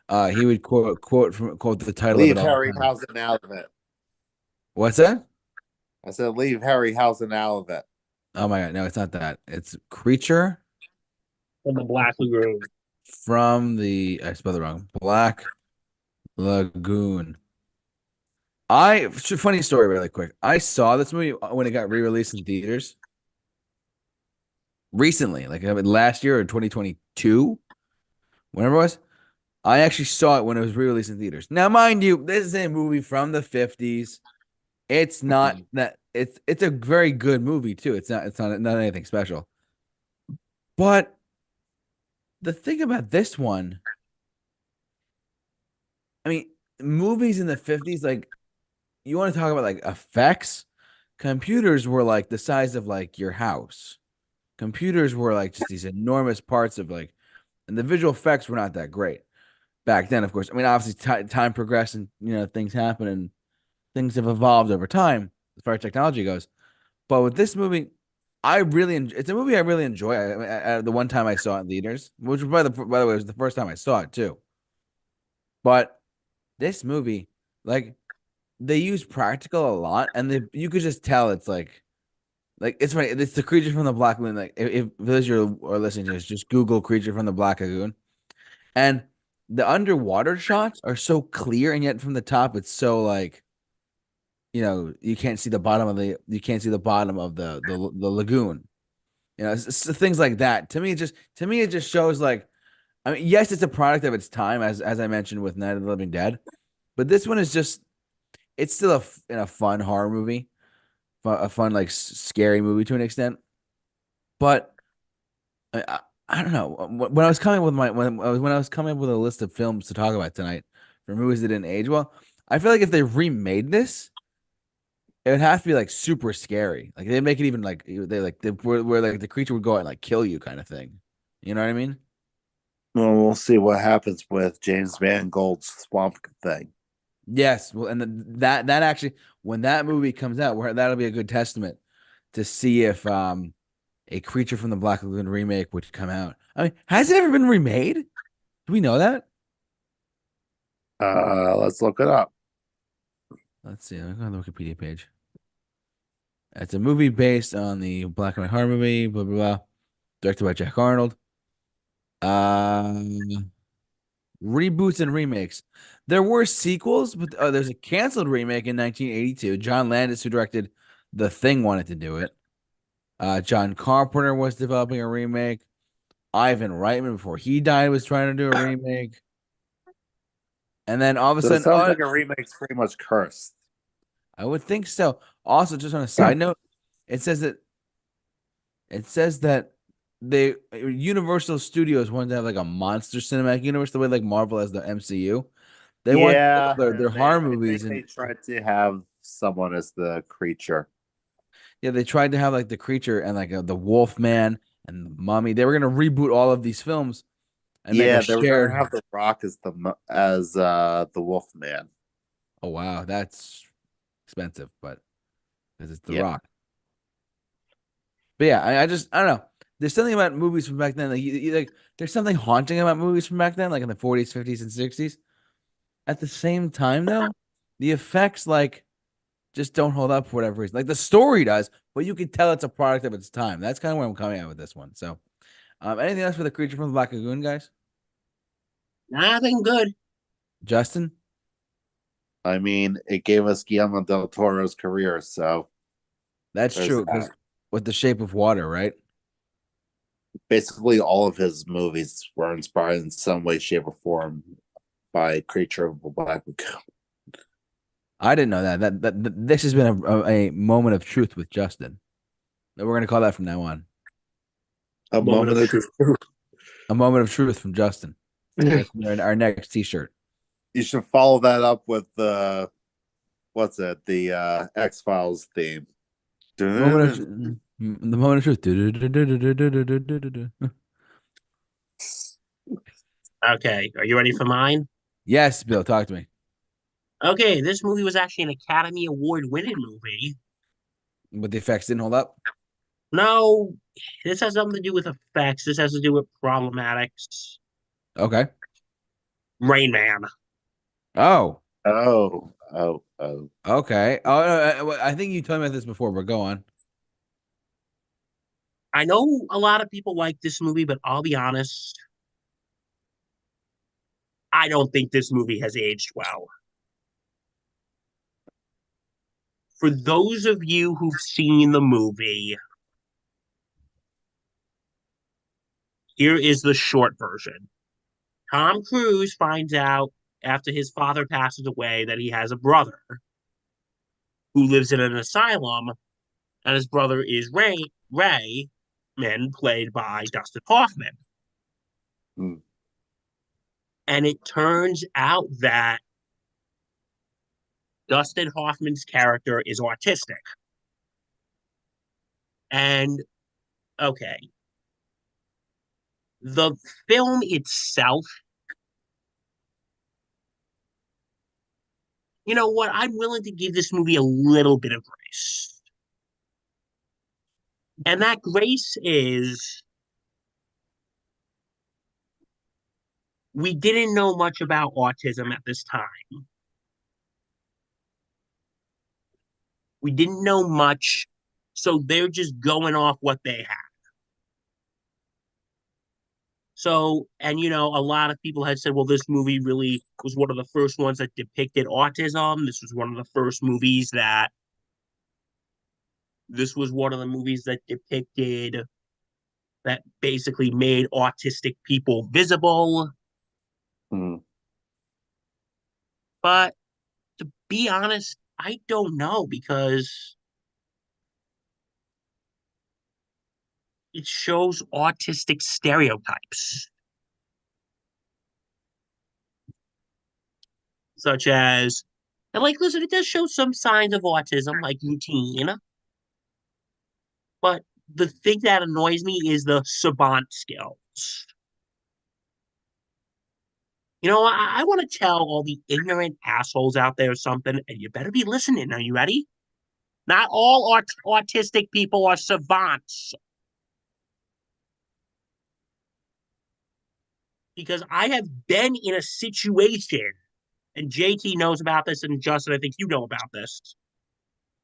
Speaker 1: He would quote the title of it
Speaker 3: Leave
Speaker 1: all the time.
Speaker 3: Harryhausen out of it.
Speaker 1: What's that?
Speaker 3: I said leave Harryhausen out of it.
Speaker 1: Oh my God, no, it's not that. It's Creature
Speaker 2: From the Black Lagoon.
Speaker 1: from the I spelled it wrong. Black Lagoon. Funny story really quick. I saw this movie when it got re-released in theaters recently, like last year or 2022, whenever it was. I actually saw it when it was re-released in theaters. Now, mind you, this is a movie from the 50s. It's not that it's a very good movie too. It's not anything special. But the thing about this one, I mean, movies in the 50s, like you want to talk about like effects, computers were like the size of like your house. Computers were like just these enormous parts of like, and the visual effects were not that great back then, of course. I mean, obviously time progressed and things happen and things have evolved over time as far as technology goes. But with this movie, it's a movie I really enjoy. The one time I saw it in theaters, which by the way was the first time I saw it too. But this movie, like they use practical a lot, and you could just tell it's like it's funny. It's the creature from the Black Lagoon. Like if those you are listening to this, just Google creature from the Black Lagoon, and the underwater shots are so clear, and yet from the top, it's so like you can't see the bottom of the lagoon. It's things like that. To me, it just shows like, I mean, yes, it's a product of its time, as I mentioned with Night of the Living Dead, but this one is just it's still a fun horror movie, a fun like scary movie to an extent. But I don't know when I was coming with when I was coming up with a list of films to talk about tonight for movies that didn't age well. I feel like if they remade this, it would have to be like super scary. Like they make it even like where like the creature would go out and like kill you kind of thing. You know what I mean?
Speaker 3: Well, we'll see what happens with James Mangold's Swamp Thing.
Speaker 1: Yes. Well, and that actually when that movie comes out, where that'll be a good testament to see if a Creature from the Black Lagoon remake would come out. I mean, has it ever been remade? Do we know that?
Speaker 3: Let's look it up.
Speaker 1: Let's see. Let me go on the Wikipedia page. It's a movie based on the black and white horror movie, blah blah blah, directed by Jack Arnold. Um, Reboots and remakes. There were sequels, but there's a canceled remake in 1982. John Landis, who directed The Thing, wanted to do it. John Carpenter was developing a remake. Ivan Reitman, before he died, was trying to do a remake. And then all of a
Speaker 3: So it
Speaker 1: sudden,
Speaker 3: sounds like a remake's pretty much cursed.
Speaker 1: I would think so. Also, just on a side note, it says that it says that they Universal Studios wanted to have like a monster cinematic universe, the way like Marvel has the MCU. They want
Speaker 3: Yeah,
Speaker 1: their
Speaker 3: and
Speaker 1: horror
Speaker 3: I
Speaker 1: movies,
Speaker 3: think they
Speaker 1: and
Speaker 3: tried to have someone as the creature.
Speaker 1: yeah, they tried to have like the creature and like the Wolf Man and the Mummy. They were gonna reboot all of these films and make a
Speaker 3: Yeah, they were gonna
Speaker 1: shared.
Speaker 3: have The Rock as the Wolf Man.
Speaker 1: Oh wow, that's expensive, but because it's The
Speaker 3: Yeah.
Speaker 1: Rock. But yeah, I don't know. There's something about movies from back then. Like there's something haunting about movies from back then, like in the 40s, 50s, and 60s. At the same time, though, the effects like just don't hold up for whatever reason. Like the story does, but you can tell it's a product of its time. That's kind of where I'm coming at with this one. So, anything else for the creature from the Black Lagoon, guys?
Speaker 2: Nothing good.
Speaker 1: Justin?
Speaker 3: I mean, it gave us Guillermo del Toro's career, so
Speaker 1: That's
Speaker 3: there's
Speaker 1: true
Speaker 3: that.
Speaker 1: because with The Shape of Water, right?
Speaker 3: Basically all of his movies were inspired in some way, shape, or form by Creature of the Black Lagoon.
Speaker 1: I didn't know that. This has been a moment of truth with Justin. We're gonna call that from now on.
Speaker 3: A
Speaker 2: Moment
Speaker 3: moment
Speaker 2: of
Speaker 3: of
Speaker 2: truth.
Speaker 1: A moment of truth from Justin. That's our next T-shirt.
Speaker 3: You should follow that up with the what's it? The X-Files theme.
Speaker 1: Moment of the moment of truth.
Speaker 2: Okay, are you ready for mine?
Speaker 1: Yes, Bill, talk to me.
Speaker 2: Okay, this movie was actually an Academy Award winning movie.
Speaker 1: But the effects didn't hold up.
Speaker 2: No, this has something to do with effects. This has to do with problematics.
Speaker 1: Okay.
Speaker 2: Rain Man.
Speaker 1: Oh,
Speaker 3: Oh.
Speaker 1: okay. Oh, no, I think you told me about this before, but go on.
Speaker 2: I know a lot of people like this movie, but I'll be honest, I don't think this movie has aged well. For those of you who've seen the movie, here is the short version. Tom Cruise finds out after his father passes away that he has a brother who lives in an asylum, and his brother is Ray, played by Dustin Hoffman.
Speaker 3: Hmm.
Speaker 2: And it turns out that Dustin Hoffman's character is autistic. And okay, the film itself, you know what? I'm willing to give this movie a little bit of grace. And that grace is we didn't know much about autism at this time. We didn't know much. So they're just going off what they have. So, and a lot of people had said, well, this movie really was one of the first ones that depicted autism. This was one of the movies that depicted that basically made autistic people visible.
Speaker 3: Hmm.
Speaker 2: But to be honest, I don't know because it shows autistic stereotypes, such as, and like, listen, it does show some signs of autism, like routine, but the thing that annoys me is the savant skills. I want to tell all the ignorant assholes out there something, and you better be listening. Are you ready? Not all autistic people are savants. Because I have been in a situation, and JT knows about this, and Justin, I think you know about this,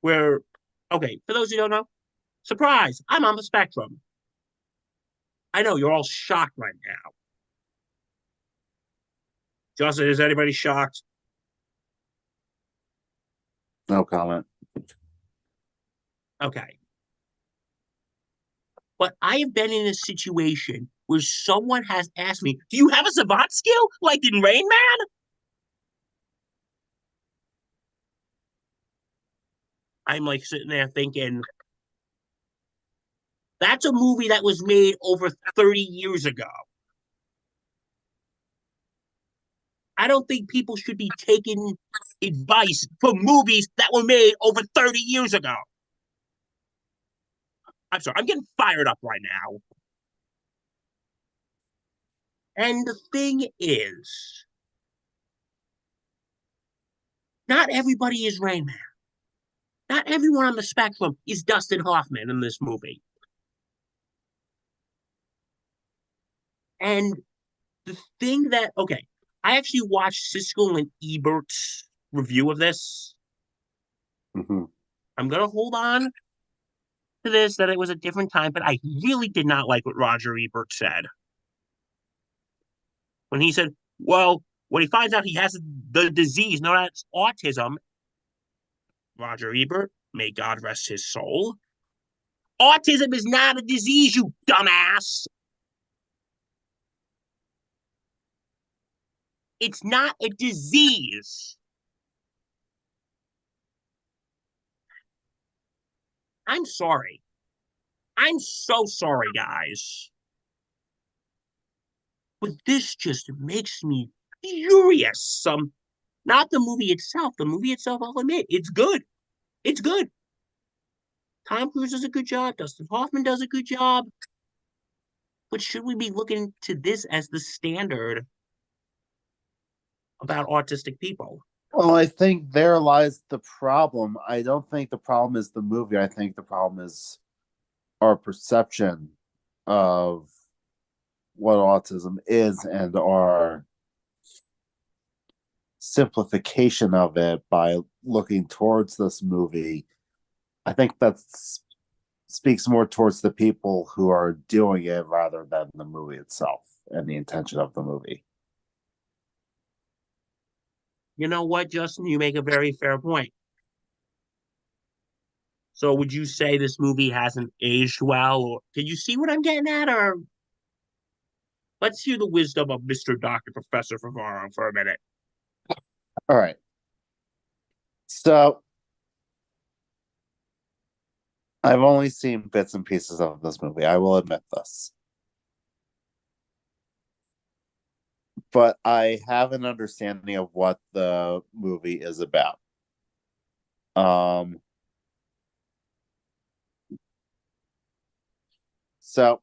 Speaker 2: where, okay, for those who don't know, surprise, I'm on the spectrum. I know you're all shocked right now. Justin, is anybody shocked?
Speaker 3: No comment.
Speaker 2: Okay. But I have been in a situation where someone has asked me, do you have a savant skill like in Rain Man? I'm like sitting there thinking, that's a movie that was made over 30 years ago. I don't think people should be taking advice from movies that were made over 30 years ago. I'm sorry, I'm getting fired up right now. And the thing is, not everybody is Rain Man. Not everyone on the spectrum is Dustin Hoffman in this movie. And the thing that, okay, I actually watched Siskel and Ebert's review of this.
Speaker 3: Mm-hmm.
Speaker 2: I'm going to hold on to this, that it was a different time, but I really did not like what Roger Ebert said. When he said, well, when he finds out he has the disease known as autism, Roger Ebert, may God rest his soul, autism is not a disease, you dumbass. It's not a disease. I'm sorry. I'm so sorry, guys. But this just makes me furious. Not the movie itself. The movie itself, I'll admit, it's good. It's good. Tom Cruise does a good job. Dustin Hoffman does a good job. But should we be looking to this as the standard about autistic people?
Speaker 3: Well, I think there lies the problem. I don't think the problem is the movie. I think the problem is our perception of what autism is and our simplification of it by looking towards this movie. I think that speaks more towards the people who are doing it rather than the movie itself and the intention of the movie.
Speaker 2: You know what, Justin? You make a very fair point. So would you say this movie hasn't aged well? Or can you see what I'm getting at? Or let's hear the wisdom of Mr. Dr. Professor Favaro for a minute.
Speaker 3: All right. So I've only seen bits and pieces of this movie. I will admit this. But I have an understanding of what the movie is about. So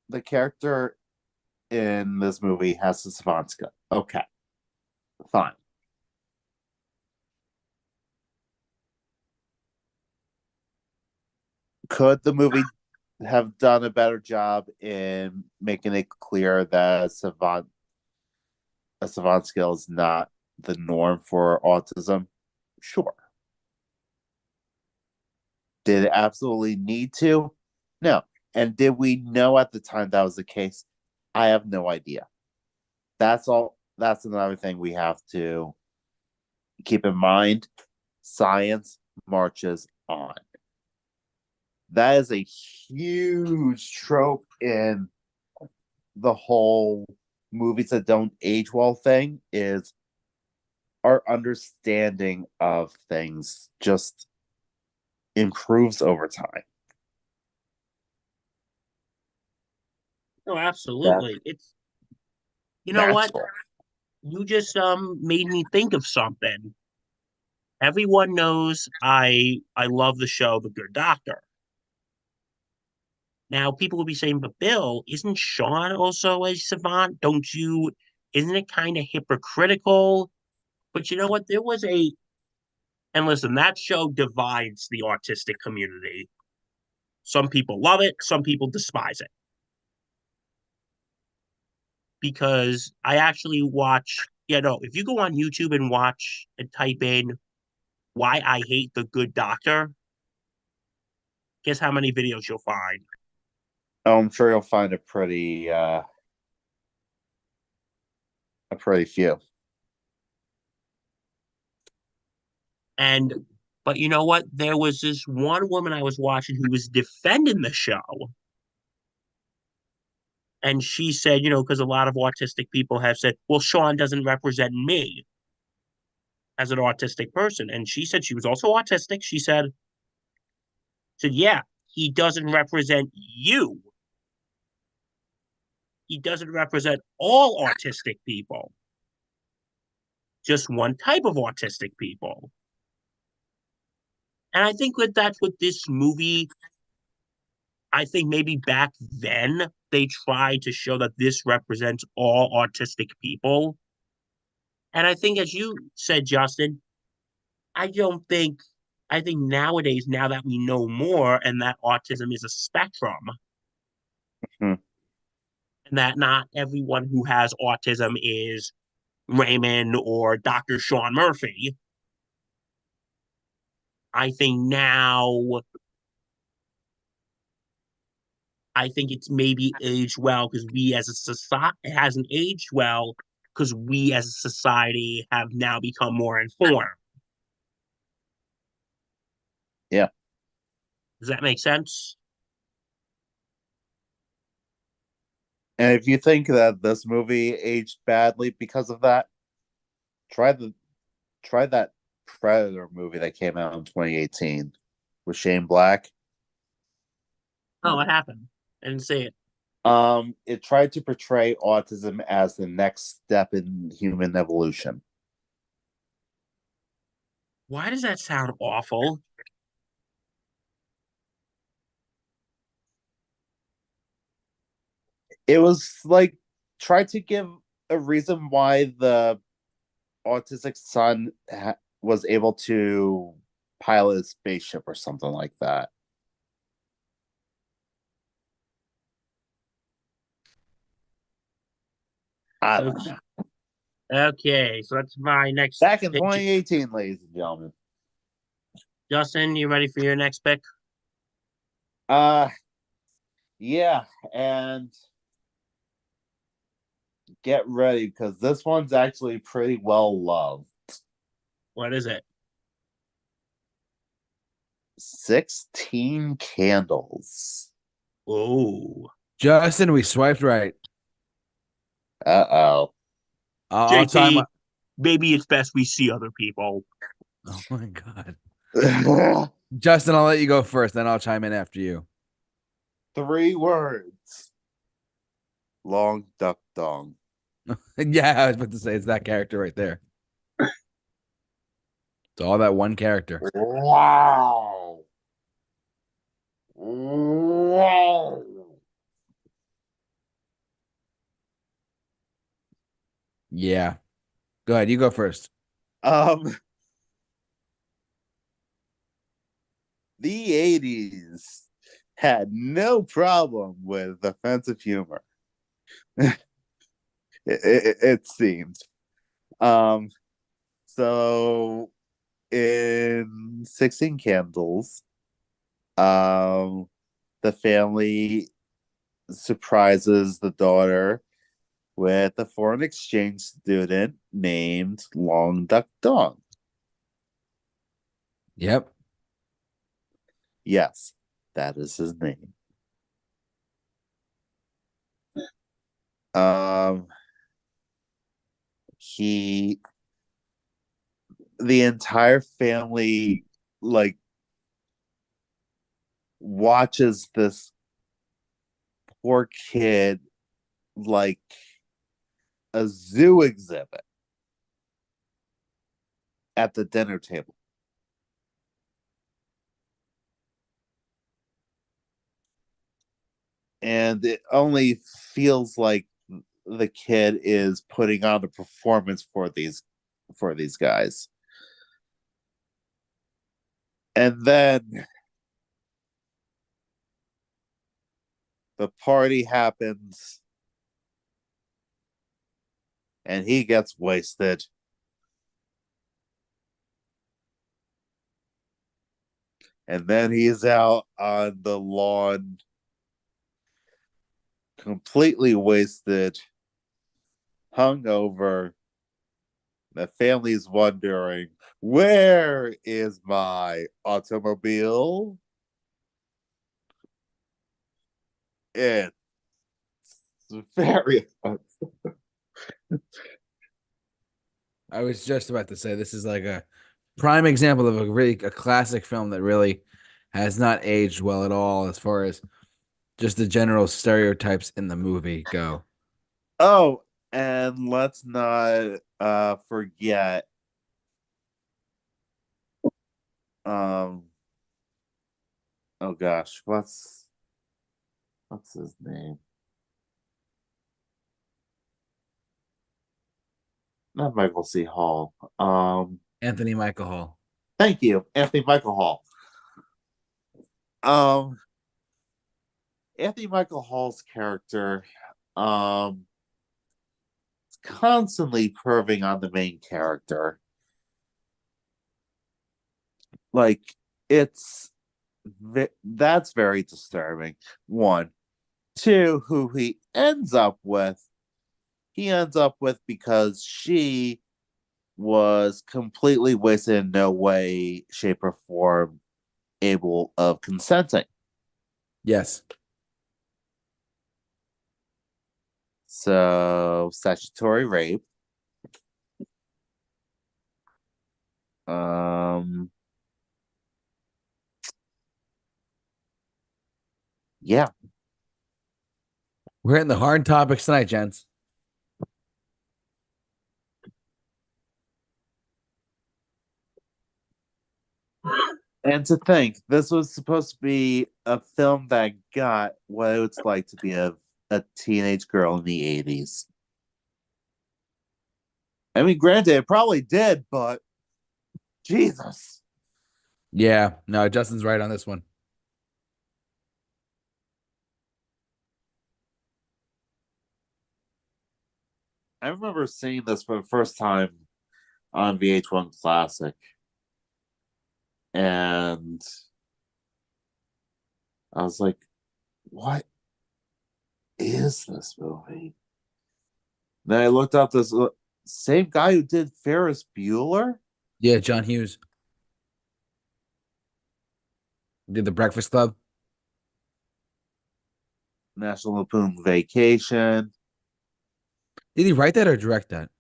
Speaker 3: the character in this movie has a savant skill. Okay, fine. Could the movie have done a better job in making it clear that a savant skill is not the norm for autism? Sure. Did it absolutely need to? No. And did we know at the time that was the case? I have no idea. That's all. That's another thing we have to keep in mind. Science marches on. That is a huge trope in the whole movies that don't age well thing, is our understanding of things just improves over time.
Speaker 2: Oh, absolutely. It's you know what?
Speaker 3: Natural.
Speaker 2: You just made me think of something. Everyone knows I love the show The Good Doctor. Now people will be saying, but Bill, isn't Sean also a savant? Don't you isn't it kind of hypocritical? But you know what? There was a and listen, that show divides the autistic community. Some people love it, some people despise it. Because I actually watch, if you go on YouTube and watch and type in why I hate the Good Doctor, guess how many videos you'll find?
Speaker 3: Oh, I'm sure you'll find a pretty few.
Speaker 2: And but you know what? There was this one woman I was watching who was defending the show. And she said, because a lot of autistic people have said, well, Sean doesn't represent me as an autistic person. And she said she was also autistic. She said, yeah, he doesn't represent you. He doesn't represent all autistic people, just one type of autistic people. And I think that's what this movie, I think maybe back then they tried to show that this represents all autistic people. And I think, as you said, Justin, I don't think, I think nowadays, now that we know more and that autism is a spectrum,
Speaker 3: Hmm.
Speaker 2: and that not everyone who has autism is Raymond or Dr. Sean Murphy, I think now, I think it's maybe aged well because we as a society, it hasn't aged well because we as a society have now become more informed.
Speaker 3: Yeah.
Speaker 2: Does that make sense?
Speaker 3: And if you think that this movie aged badly because of that, try that Predator movie that came out in 2018, with Shane Black.
Speaker 2: Oh, what happened? I didn't see it.
Speaker 3: It tried to portray autism as the next step in human evolution.
Speaker 2: Why does that sound awful?
Speaker 3: It was like tried to give a reason why the autistic son was able to pilot a spaceship or something like that. I don't
Speaker 2: Okay,
Speaker 3: know.
Speaker 2: okay, so that's my next
Speaker 3: Back in
Speaker 2: pick.
Speaker 3: 2018, ladies and gentlemen.
Speaker 2: Justin, you ready for your next pick?
Speaker 3: Uh yeah, and get ready because this one's actually pretty well loved.
Speaker 2: What is it?
Speaker 3: 16 Candles.
Speaker 2: Oh,
Speaker 1: Justin, we swiped right.
Speaker 3: Uh
Speaker 1: I'll time.
Speaker 2: JT, maybe it's best we see other people.
Speaker 1: Oh my god,
Speaker 3: oh.
Speaker 1: Justin, I'll let you go first, then I'll chime in after you.
Speaker 3: 3 words. Long duck dong.
Speaker 1: Yeah, I was about to say it's that character right there. It's all that one character.
Speaker 3: Wow. Wow.
Speaker 1: Yeah, go ahead. You go first.
Speaker 3: Um, the 80s had no problem with offensive humor. It seemed. Um, so in 16 Candles, the family surprises the daughter with a foreign exchange student named Long Duck Dong.
Speaker 1: Yep.
Speaker 3: Yes, that is his name. Um, he, the entire family, like, watches this poor kid like a zoo exhibit at the dinner table. And it only feels like the kid is putting on a performance for these guys. And then the party happens and he gets wasted. And then he's out on the lawn completely wasted, hungover. The family's wondering, where is my automobile? It's very offensive.
Speaker 1: I was just about to say this is like a prime example of a classic film that really has not aged well at all as far as just the general stereotypes in the movie go.
Speaker 3: Oh, and let's not forget um oh gosh, what's his name? Not Michael C. Hall.
Speaker 1: Anthony Michael Hall.
Speaker 3: Thank you, Anthony Michael Hall. Um Anthony Michael Hall's character um is constantly perving on the main character. Like it's that's very disturbing. One, two, who he ends up with because she was completely wasted in no way, shape, or form able of consenting.
Speaker 1: Yes.
Speaker 3: So statutory rape. Um Yeah.
Speaker 1: We're hitting the hard topics tonight, gents.
Speaker 3: And to think, this was supposed to be a film that got what it's like to be a teenage girl in the 80s. I mean, granted, it probably did, but Jesus.
Speaker 1: Yeah, no, Justin's right on this one.
Speaker 3: I remember seeing this for the first time on VH1 Classic. And I was like, what is this movie? Then I looked up this same guy who did Ferris Bueller.
Speaker 1: Yeah, John Hughes did the Breakfast Club.
Speaker 3: National Lampoon Vacation.
Speaker 1: Did he write that or direct that?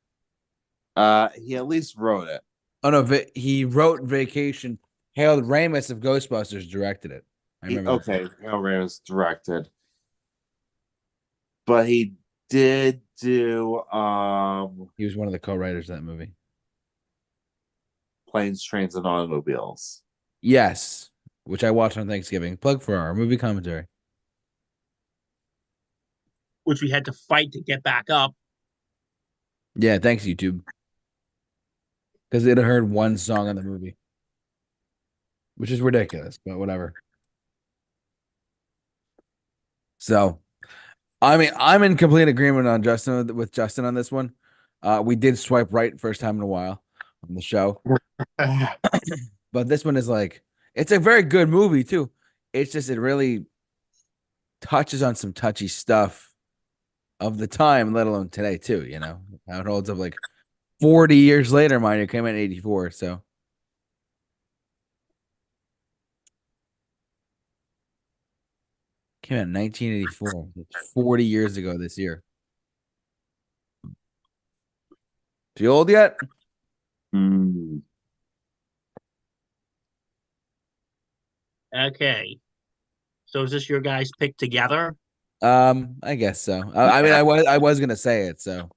Speaker 3: He at least wrote it.
Speaker 1: Oh no, he wrote Vacation. Harold Ramis of Ghostbusters directed it. I remember that.
Speaker 3: Okay, Harold Ramis directed, but he did do
Speaker 1: He was one of the co-writers of that movie.
Speaker 3: Planes, Trains, and Automobiles.
Speaker 1: Yes, which I watched on Thanksgiving. Plug for our movie commentary.
Speaker 2: which we had to fight to get back up.
Speaker 1: Yeah, thanks YouTube. Because it heard one song in the movie, which is ridiculous, but whatever. So, I mean, I'm in complete agreement on Justin with Justin on this one. We did swipe right first time in a while on the show, but this one is like it's a very good movie too. It's just it really touches on some touchy stuff of the time, let alone today too. You know how it holds up like 40 years later. Mind you, it came out in '84, so came out in 1984. It's 40 years ago this year. Too old yet?
Speaker 3: Hmm.
Speaker 2: Okay. So is this your guys' pick together?
Speaker 1: I guess so. I mean,
Speaker 3: Yeah.
Speaker 1: I was gonna say it. So,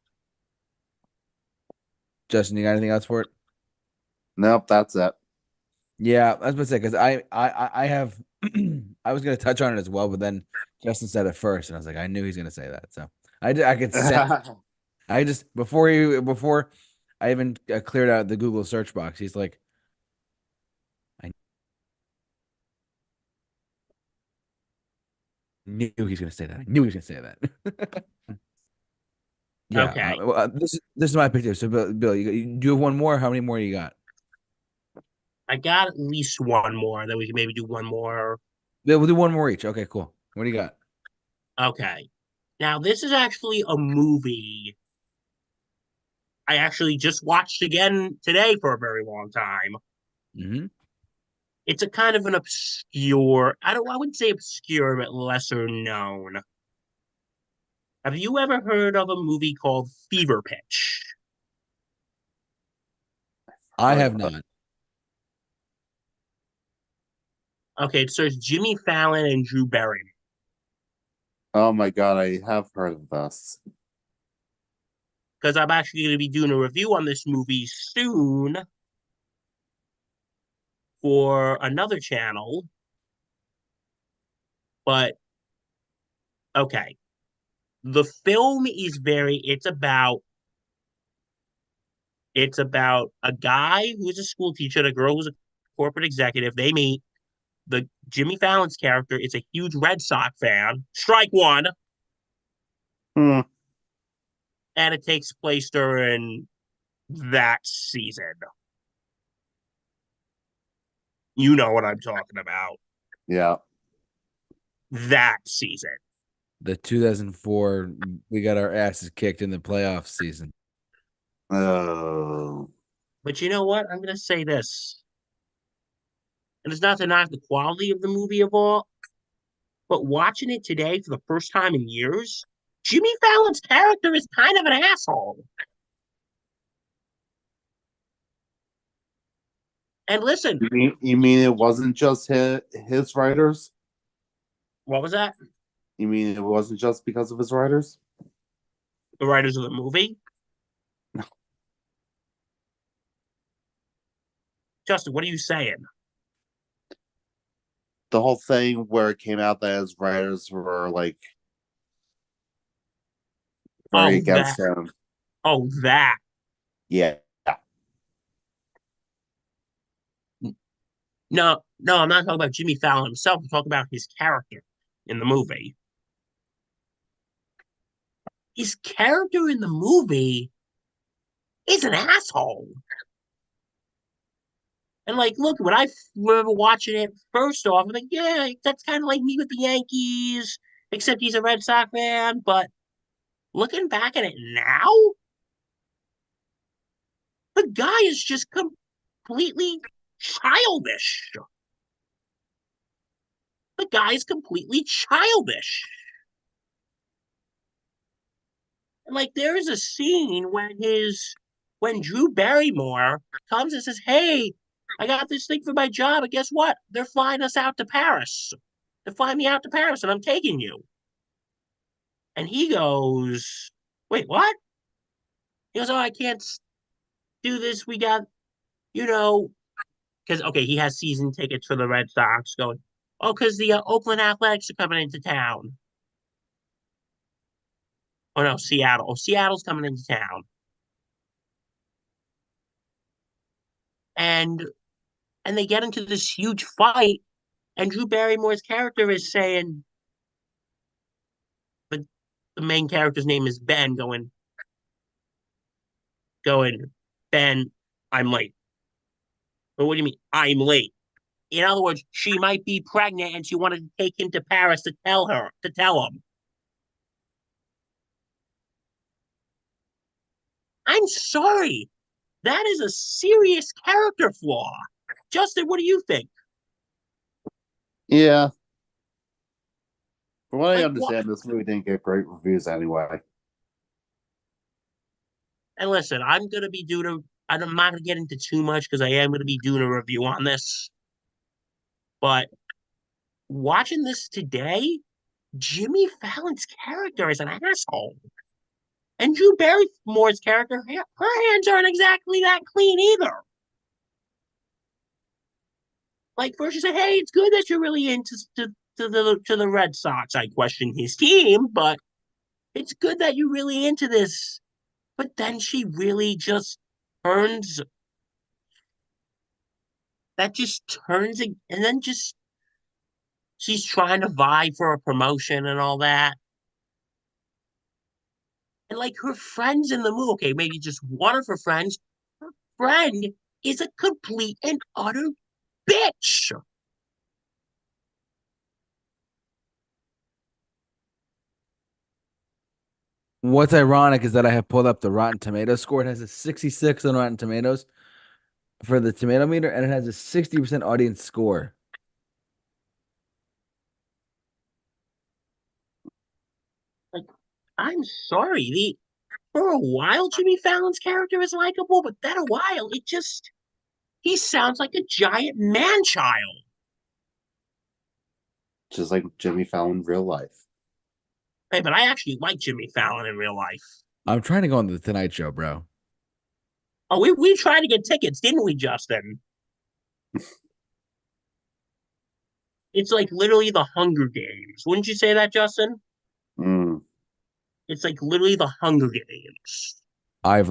Speaker 1: Justin, you got anything else for it?
Speaker 3: Nope, that's it.
Speaker 1: Yeah, I was gonna say because I have I was gonna touch on it as well, but then Justin said it first, and I was like, I knew he's gonna say that. So I could sense. I just before I even cleared out the Google search box, he's like, I knew he was gonna say that. I knew he was gonna say that. Yeah.
Speaker 2: Okay.
Speaker 1: This is my picture. So Bill, you do you have one more? How many more you got?
Speaker 2: I got at least one more, then we can maybe do one more.
Speaker 1: Yeah, we'll do one more each. Okay, cool. What do you got?
Speaker 2: Okay. Now, this is actually a movie I actually just watched again today for a very long time.
Speaker 1: Hmm.
Speaker 2: It's a kind of an obscure, I wouldn't say obscure, but lesser known. Have you ever heard of a movie called Fever Pitch?
Speaker 1: I
Speaker 3: Heard
Speaker 1: have
Speaker 3: of it.
Speaker 1: not.
Speaker 2: Okay, it stars Jimmy Fallon and Drew Barrymore.
Speaker 3: Oh my god, I have heard of this.
Speaker 2: Because I'm actually going to be doing a review on this movie soon for another channel. But okay, the film is it's about a guy who's a school teacher and a girl who's a corporate executive. They meet. The Jimmy Fallon's character is a huge Red Sox fan. Strike one.
Speaker 3: Hmm.
Speaker 2: And it takes place during that season. You know what I'm talking about.
Speaker 3: Yeah.
Speaker 2: That season.
Speaker 1: The 2004, we got our asses kicked in the playoff season.
Speaker 3: Oh.
Speaker 2: But you know what? I'm going to say this. And it's not to knock the quality of the movie of all, but watching it today for the first time in years, Jimmy Fallon's character is kind of an asshole. And listen,
Speaker 3: You mean it wasn't just his writers?
Speaker 2: What was that?
Speaker 3: You mean it wasn't just because of his writers?
Speaker 2: The writers of the movie? Justin, what are you saying?
Speaker 3: The whole thing where it came out that his writers were like very
Speaker 2: Oh, that.
Speaker 3: against him.
Speaker 2: Oh, that.
Speaker 3: Yeah.
Speaker 2: No, no, I'm not talking about Jimmy Fallon himself. I'm talking about his character in the movie. His character in the movie is an asshole. And like, look, when I remember watching it first off, I'm like, yeah, that's kind of like me with the Yankees, except he's a Red Sox fan. But looking back at it now, the guy is just completely childish. The guy is completely childish. And like, there is a scene when Drew Barrymore comes and says, "Hey, I got this thing for my job, and guess what? They're flying us out to Paris. They're flying me out to Paris, and I'm taking you." And he goes, "Wait, what?" He goes, "Oh, I can't do this. We got, you know, because okay, he has season tickets for the Red Sox. Going, oh, because the Oakland Athletics are coming into town. Oh no, Seattle. Oh, Seattle's coming into town." And they get into this huge fight, and Drew Barrymore's character is saying, but the main character's name is Ben, going, Ben, I'm late. But what do you mean, I'm late? In other words, she might be pregnant and she wanted to take him to Paris to tell him. I'm sorry. That is a serious character flaw. Justin, what do you think?
Speaker 3: Yeah. From what I
Speaker 2: Like, what?
Speaker 3: understand, this movie didn't get great reviews anyway.
Speaker 2: And listen, I'm not going to get into too much because I am going to be doing a review on this. But watching this today, Jimmy Fallon's character is an asshole. And Drew Barrymore's character, her hands aren't exactly that clean either. Like first you say, "Hey, it's good that you're really into to the Red Sox." I question his team, but it's good that you're really into this. But then she really just turns and then just she's trying to vie for a promotion and all that. And like her friends in the movie, okay, maybe just one of her friends, her friend is a complete and utter bitch.
Speaker 1: What's ironic is that I have pulled up the Rotten Tomatoes score. It has a 66 on Rotten Tomatoes for the tomato meter, and it has a 60% audience score.
Speaker 2: Like, I'm sorry. The For a while, Jimmy Fallon's character is likable, but then a while, he sounds like a giant man child.
Speaker 3: Just like Jimmy Fallon real life.
Speaker 2: Hey, but I actually like Jimmy Fallon in real life.
Speaker 1: I'm trying to go on the Tonight Show, bro.
Speaker 2: Oh, we tried to get tickets, didn't we, Justin? It's like literally the Hunger Games. Wouldn't you say that, Justin?
Speaker 3: Mm.
Speaker 2: It's like literally the Hunger Games.
Speaker 1: I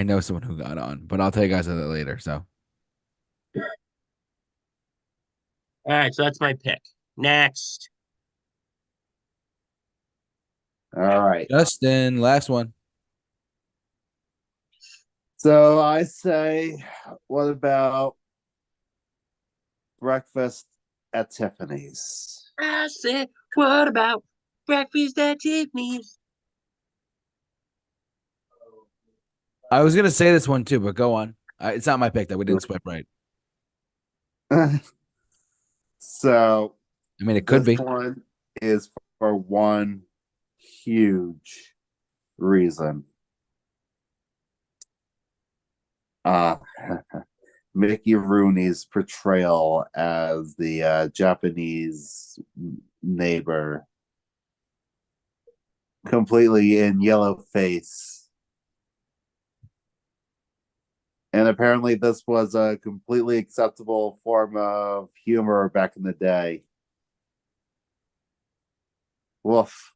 Speaker 1: know someone who got on, but I'll tell you guys about that later. So,
Speaker 2: All right, so that's my pick. Next.
Speaker 3: All right.
Speaker 1: Justin, last one.
Speaker 3: So I say, what about Breakfast at Tiffany's?
Speaker 2: I said, what about breakfast at Tiffany's?
Speaker 1: I was gonna say this one too, but go on. It's not my pick that we didn't swipe right.
Speaker 3: So
Speaker 1: I mean, it could
Speaker 3: this
Speaker 1: be.
Speaker 3: one is for one huge reason. Uh, Mickey Rooney's portrayal as the Japanese neighbor, completely in yellow face. And apparently, this was a completely acceptable form of humor back in the day. Woof.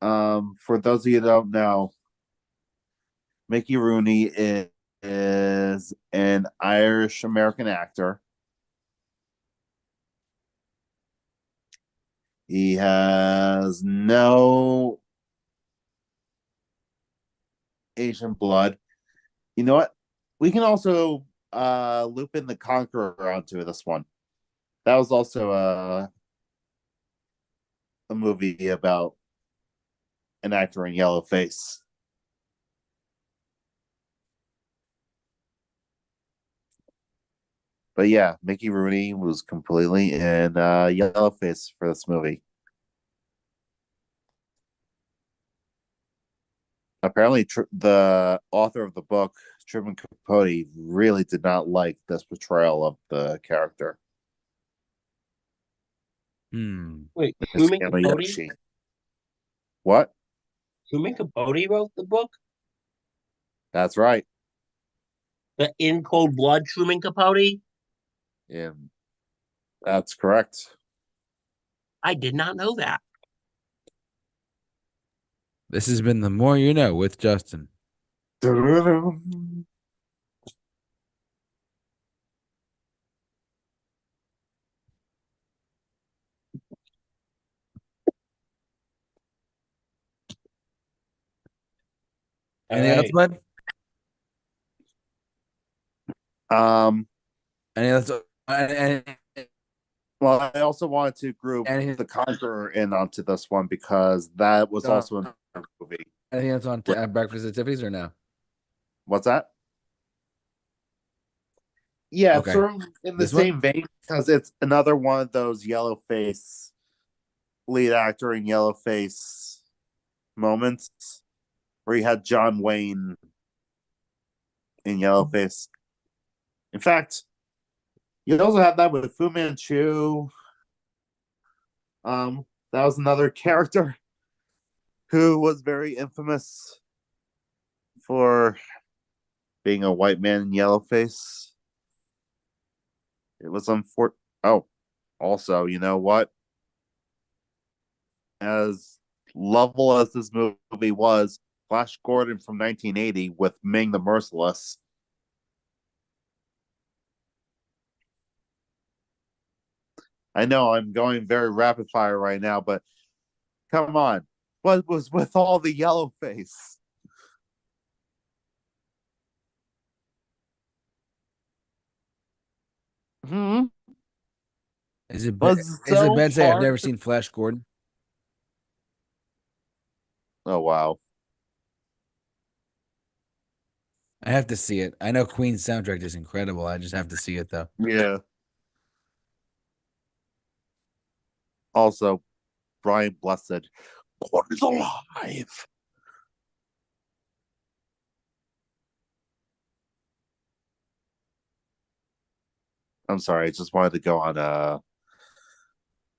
Speaker 3: For those of you who don't know, Mickey Rooney is an Irish American actor. He has no Asian blood. You know what? We can also loop in the Conqueror onto this one. That was also a movie about an actor in yellow face. But yeah, Mickey Rooney was completely in yellow face for this movie. Apparently, the author of the book, Truman Capote, really did not like this portrayal of the character.
Speaker 2: Wait,
Speaker 3: Miss
Speaker 2: Truman Capote?
Speaker 3: Yamayoshi. What?
Speaker 2: Truman Capote wrote the book?
Speaker 3: That's right.
Speaker 2: The In Cold Blood Truman Capote?
Speaker 3: Yeah, that's correct.
Speaker 2: I did not know that.
Speaker 1: This has been The More You Know with Justin. Anything else,
Speaker 2: Right.
Speaker 1: bud?
Speaker 3: Um,
Speaker 1: Any else?
Speaker 3: well, I also wanted to group
Speaker 1: Any,
Speaker 3: The Conqueror in onto this one because that was also another movie.
Speaker 1: anything else on Breakfast at Tiffany's or no?
Speaker 3: What's that? Yeah, it's
Speaker 1: Okay.
Speaker 3: sort of in the
Speaker 1: This one?
Speaker 3: same vein because it's another one of those yellow face lead actor in yellow face moments where you had John Wayne in yellow face. In fact, you also had that with Fu Manchu. That was another character who was very infamous for being a white man in yellow face. It was unfortunate. Oh, also, you know what? As lovable as this movie was, Flash Gordon from 1980 with Ming the Merciless. I know I'm going very rapid fire right now, but come on. What was with all the yellow face? Hmm?
Speaker 1: Is it
Speaker 3: Was
Speaker 1: is it
Speaker 3: so
Speaker 1: bad to say I've
Speaker 3: hard.
Speaker 1: never seen Flash Gordon?
Speaker 3: Oh, wow.
Speaker 1: I have to see it. I know Queen's soundtrack is incredible. I just have to see it though.
Speaker 3: Yeah. Also, Brian Blessed. Gordon's alive. I'm sorry, I just wanted to go on a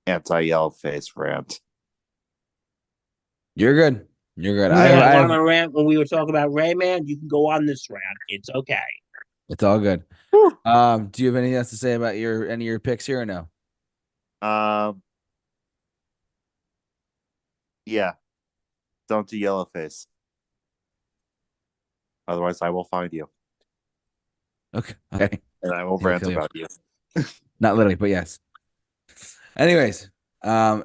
Speaker 3: anti-yellow face rant.
Speaker 1: You're good. You're good.
Speaker 2: You went
Speaker 1: I
Speaker 2: on
Speaker 1: have.
Speaker 2: a rant when we were talking about Rayman. You can go on this rant. It's okay.
Speaker 1: It's all good.
Speaker 3: Whew.
Speaker 1: Do you have anything else to say about any of your picks here or no?
Speaker 3: Um, yeah, don't do yellow face. Otherwise, I will find you
Speaker 1: Okay. Okay.
Speaker 3: and I will
Speaker 1: He'll
Speaker 3: rant
Speaker 1: kill you.
Speaker 3: about you.
Speaker 1: Not literally, but yes. Anyways,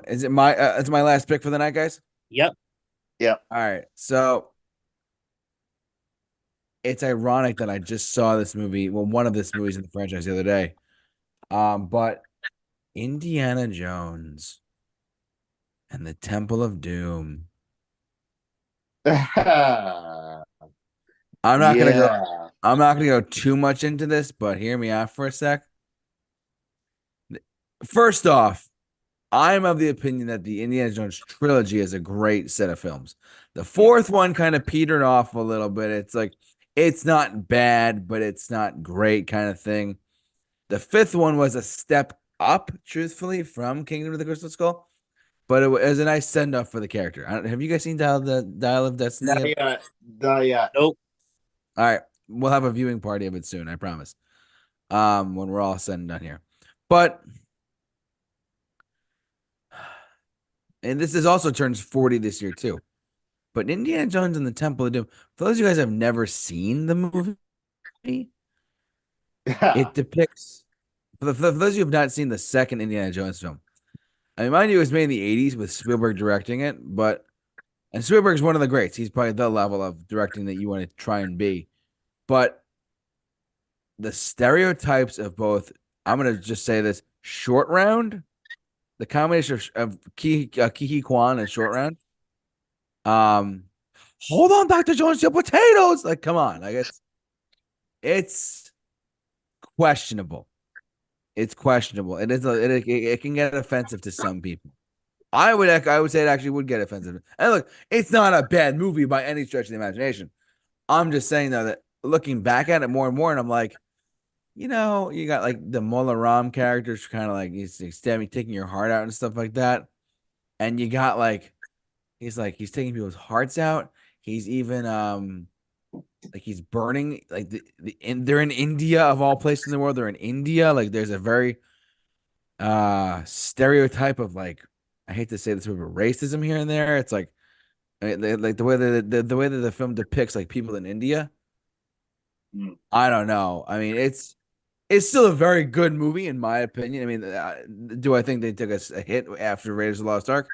Speaker 1: is it my it's my last pick for the night, guys?
Speaker 2: Yep.
Speaker 3: Yeah.
Speaker 1: All right. So it's ironic that I just saw this movie, well, one of this movies in the franchise the other day. But Indiana Jones and the Temple of Doom.
Speaker 3: Yeah.
Speaker 1: I'm not gonna go. I'm not gonna go too much into this, but hear me out for a sec. First off, I'm of the opinion that the Indiana Jones trilogy is a great set of films. The fourth one kind of petered off a little bit. It's like It's not bad, but it's not great kind of thing. The fifth one was a step up, truthfully, from Kingdom of the Crystal Skull, but it was a nice send off for the character. Have you guys seen Dial of Destiny
Speaker 3: Not
Speaker 1: yet?
Speaker 3: yet. Not yet.
Speaker 2: Nope.
Speaker 1: All right, we'll have a viewing party of it soon, I promise. When we're all said and done here, but and this is also turns 40 this year too. But Indiana Jones and the Temple of Doom. For those of you guys who have never seen the movie,
Speaker 3: Yeah.
Speaker 1: it depicts. For those of you who have not seen the second Indiana Jones film, I mean, mind you, it was made in the 80s with Spielberg directing it, and Spielberg's one of the greats. He's probably the level of directing that you want to try and be. But the stereotypes of both, I'm going to just say this, Short Round, the combination of Kiki Kwan and Short Round. Hold on, Dr. Jones, your potatoes. Like, come on. Like, it's questionable. It's questionable. It can get offensive to some people. I would say it actually would get offensive. And look, it's not a bad movie by any stretch of the imagination. I'm just saying though that looking back at it more and more, and I'm like, you got like the Mola Ram characters, kind of like he's taking your heart out and stuff like that. And you got he's taking people's hearts out. He's even like he's burning like they're in India of all places in the world. They're in India. Like there's a very stereotype of like I hate to say this, but racism here and there. It's like like the way that the way that the film depicts like people in India. I don't know. I mean, it's still a very good movie in my opinion. I mean, do I think they took a hit after Raiders of the Lost Ark?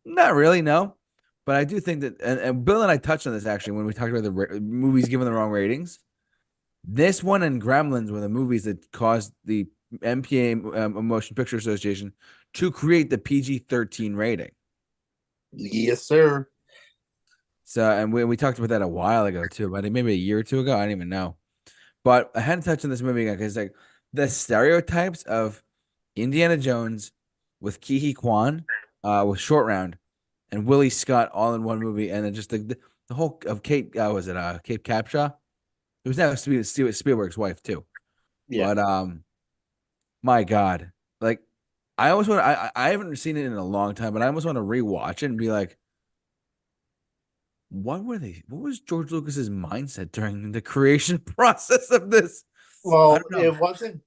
Speaker 1: Not really, no. But I do think that, and Bill and I touched on this actually when we talked about the movies given the wrong ratings. This one and Gremlins were the movies that caused the MPA, Motion Picture Association, to create the PG-13 rating.
Speaker 3: Yes, sir.
Speaker 1: So, and we talked about that a while ago too, but maybe a year or two ago. I don't even know. But I hadn't touched on this movie again because like the stereotypes of Indiana Jones with Ke Kwan, with Short Round, and Willie Scott all in one movie, and then just the whole of Kate was it Kate Capshaw? It was now Spielberg's wife too.
Speaker 3: Yeah.
Speaker 1: But my God, like I almost want I haven't seen it in a long time, but I almost want to rewatch it and be like, what were they? What was George Lucas's mindset during the creation process of this? I
Speaker 3: Well,
Speaker 1: don't know.
Speaker 3: it wasn't.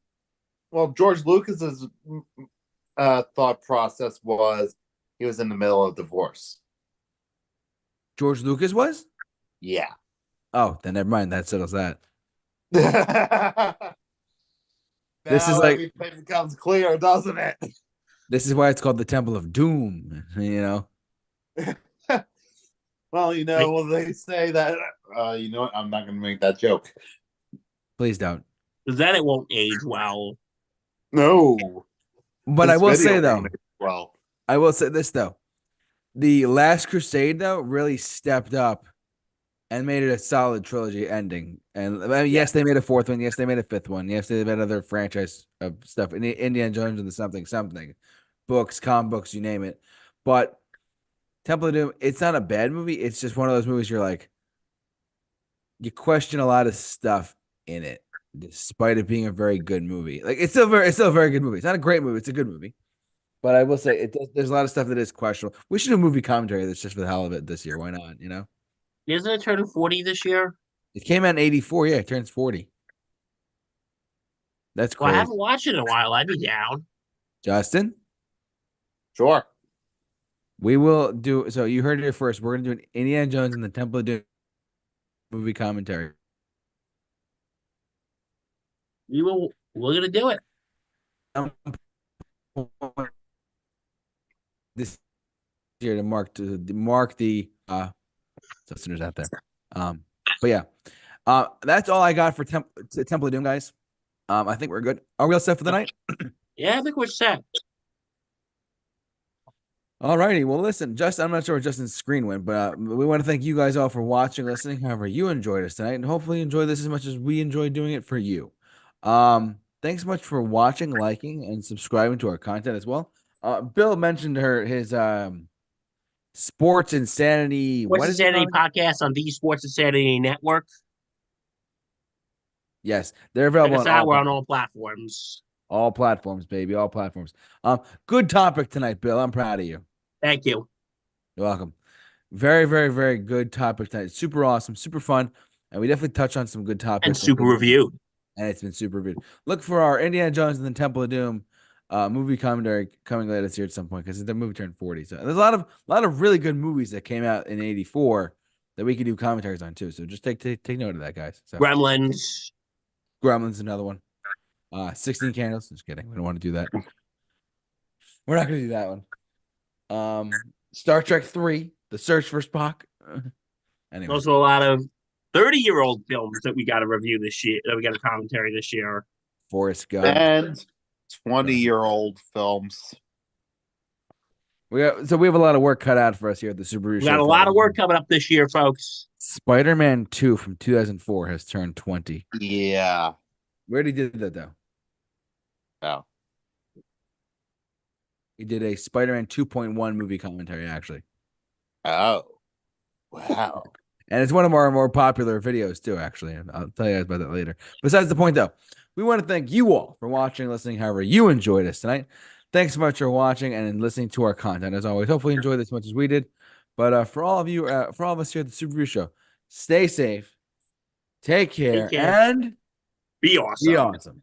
Speaker 3: Well, George Lucas's thought process was he was in the middle of divorce.
Speaker 1: George Lucas was?
Speaker 3: Yeah.
Speaker 1: Oh, then never mind. That settles that.
Speaker 3: Now
Speaker 1: This is like
Speaker 3: everything becomes clear, doesn't it?
Speaker 1: this is why it's called the Temple of Doom. You know.
Speaker 3: Well, well, they say that. You know what? I'm not going to make that joke.
Speaker 1: Please don't.
Speaker 2: Because then it won't age well.
Speaker 3: No.
Speaker 1: But
Speaker 3: This
Speaker 1: I will say
Speaker 3: video
Speaker 1: though,
Speaker 3: won't age well.
Speaker 1: I will say this though. The Last Crusade though really stepped up and made it a solid trilogy ending. And I mean, yes, they made a fourth one. Yes, they made a fifth one. Yes, they made other franchise of stuff. Indiana Jones and the something, books, comic books, you name it. But Temple of Doom, it's not a bad movie. It's just one of those movies you're like, you question a lot of stuff in it, despite it being a very good movie. Like it's still a very good movie. It's not a great movie. It's a good movie. But I will say there's a lot of stuff that is questionable. We should do a movie commentary that's just for the hell of it this year. Why not?
Speaker 2: Isn't it turning 40 this year?
Speaker 1: It came out in 84. Yeah, it turns 40. That's
Speaker 2: Well, I
Speaker 1: crazy.
Speaker 2: haven't watched it in a while. I'd be down.
Speaker 1: Justin,
Speaker 3: Sure.
Speaker 1: we will do. So you heard it here first. We're going to do an Indiana Jones and the Temple of Doom movie commentary.
Speaker 2: We're gonna do it.
Speaker 1: This year to mark the listeners out there. But yeah, that's all I got for Temple of Doom, guys. I think we're good. Are we all set for the night?
Speaker 2: Yeah, I think we're set.
Speaker 1: All righty. Well, listen, Justin, I'm not sure where Justin's screen went, but we want to thank you guys all for watching, listening, however you enjoyed us tonight, and hopefully enjoy this as much as we enjoy doing it for you. Thanks so much for watching, liking, and subscribing to our content as well. Bill mentioned his sports insanity.
Speaker 2: Sports
Speaker 1: What is it
Speaker 2: Insanity
Speaker 1: called?
Speaker 2: podcast on the Sports Insanity Network.
Speaker 1: Yes, they're
Speaker 2: Check
Speaker 1: available
Speaker 2: us
Speaker 1: on
Speaker 2: out. We're on all platforms.
Speaker 1: all platforms, baby, all platforms. Good topic tonight, Bill. I'm proud of you.
Speaker 2: Thank you.
Speaker 1: You're welcome. Very, very, very good topic tonight. Super awesome, super fun, and we definitely touch on some good topics
Speaker 2: And super reviewed.
Speaker 1: And it's been super good. Look for our Indiana Jones and the Temple of Doom movie commentary coming later this year at some point because the movie turned 40. So there's a lot of really good movies that came out in '84 that we can do commentaries on too. So just take note of that, guys. So
Speaker 2: Gremlins.
Speaker 1: Gremlins, another one. 16 Candles. Just kidding. We don't want to do that. We're not going to do that one. Star Trek 3, The Search for Spock. Anyway,
Speaker 2: Also a lot of 30-year-old films that we got to review this year, that we got a commentary this year.
Speaker 1: Forrest Gump.
Speaker 3: And 20-year-old films.
Speaker 1: We have a lot of work cut out for us here at the Subaru
Speaker 2: We
Speaker 1: Show.
Speaker 2: got a lot of work coming up this year, folks.
Speaker 1: Spider-Man 2 from 2004 has turned 20.
Speaker 3: Yeah.
Speaker 1: We already did that though.
Speaker 3: Oh.
Speaker 1: We did a Spider-Man 2.1 movie commentary actually.
Speaker 3: Oh. Wow.
Speaker 1: And it's one of our more popular videos too, actually. And I'll tell you guys about that later. Besides the point though, we want to thank you all for watching and listening, however you enjoyed us tonight. Thanks so much for watching and listening to our content. As always, hopefully you enjoyed this as much as we did. But for all of you, for all of us here at the Super Review Show, stay safe, take care,
Speaker 2: Take care.
Speaker 1: and
Speaker 2: Be awesome.
Speaker 1: be awesome.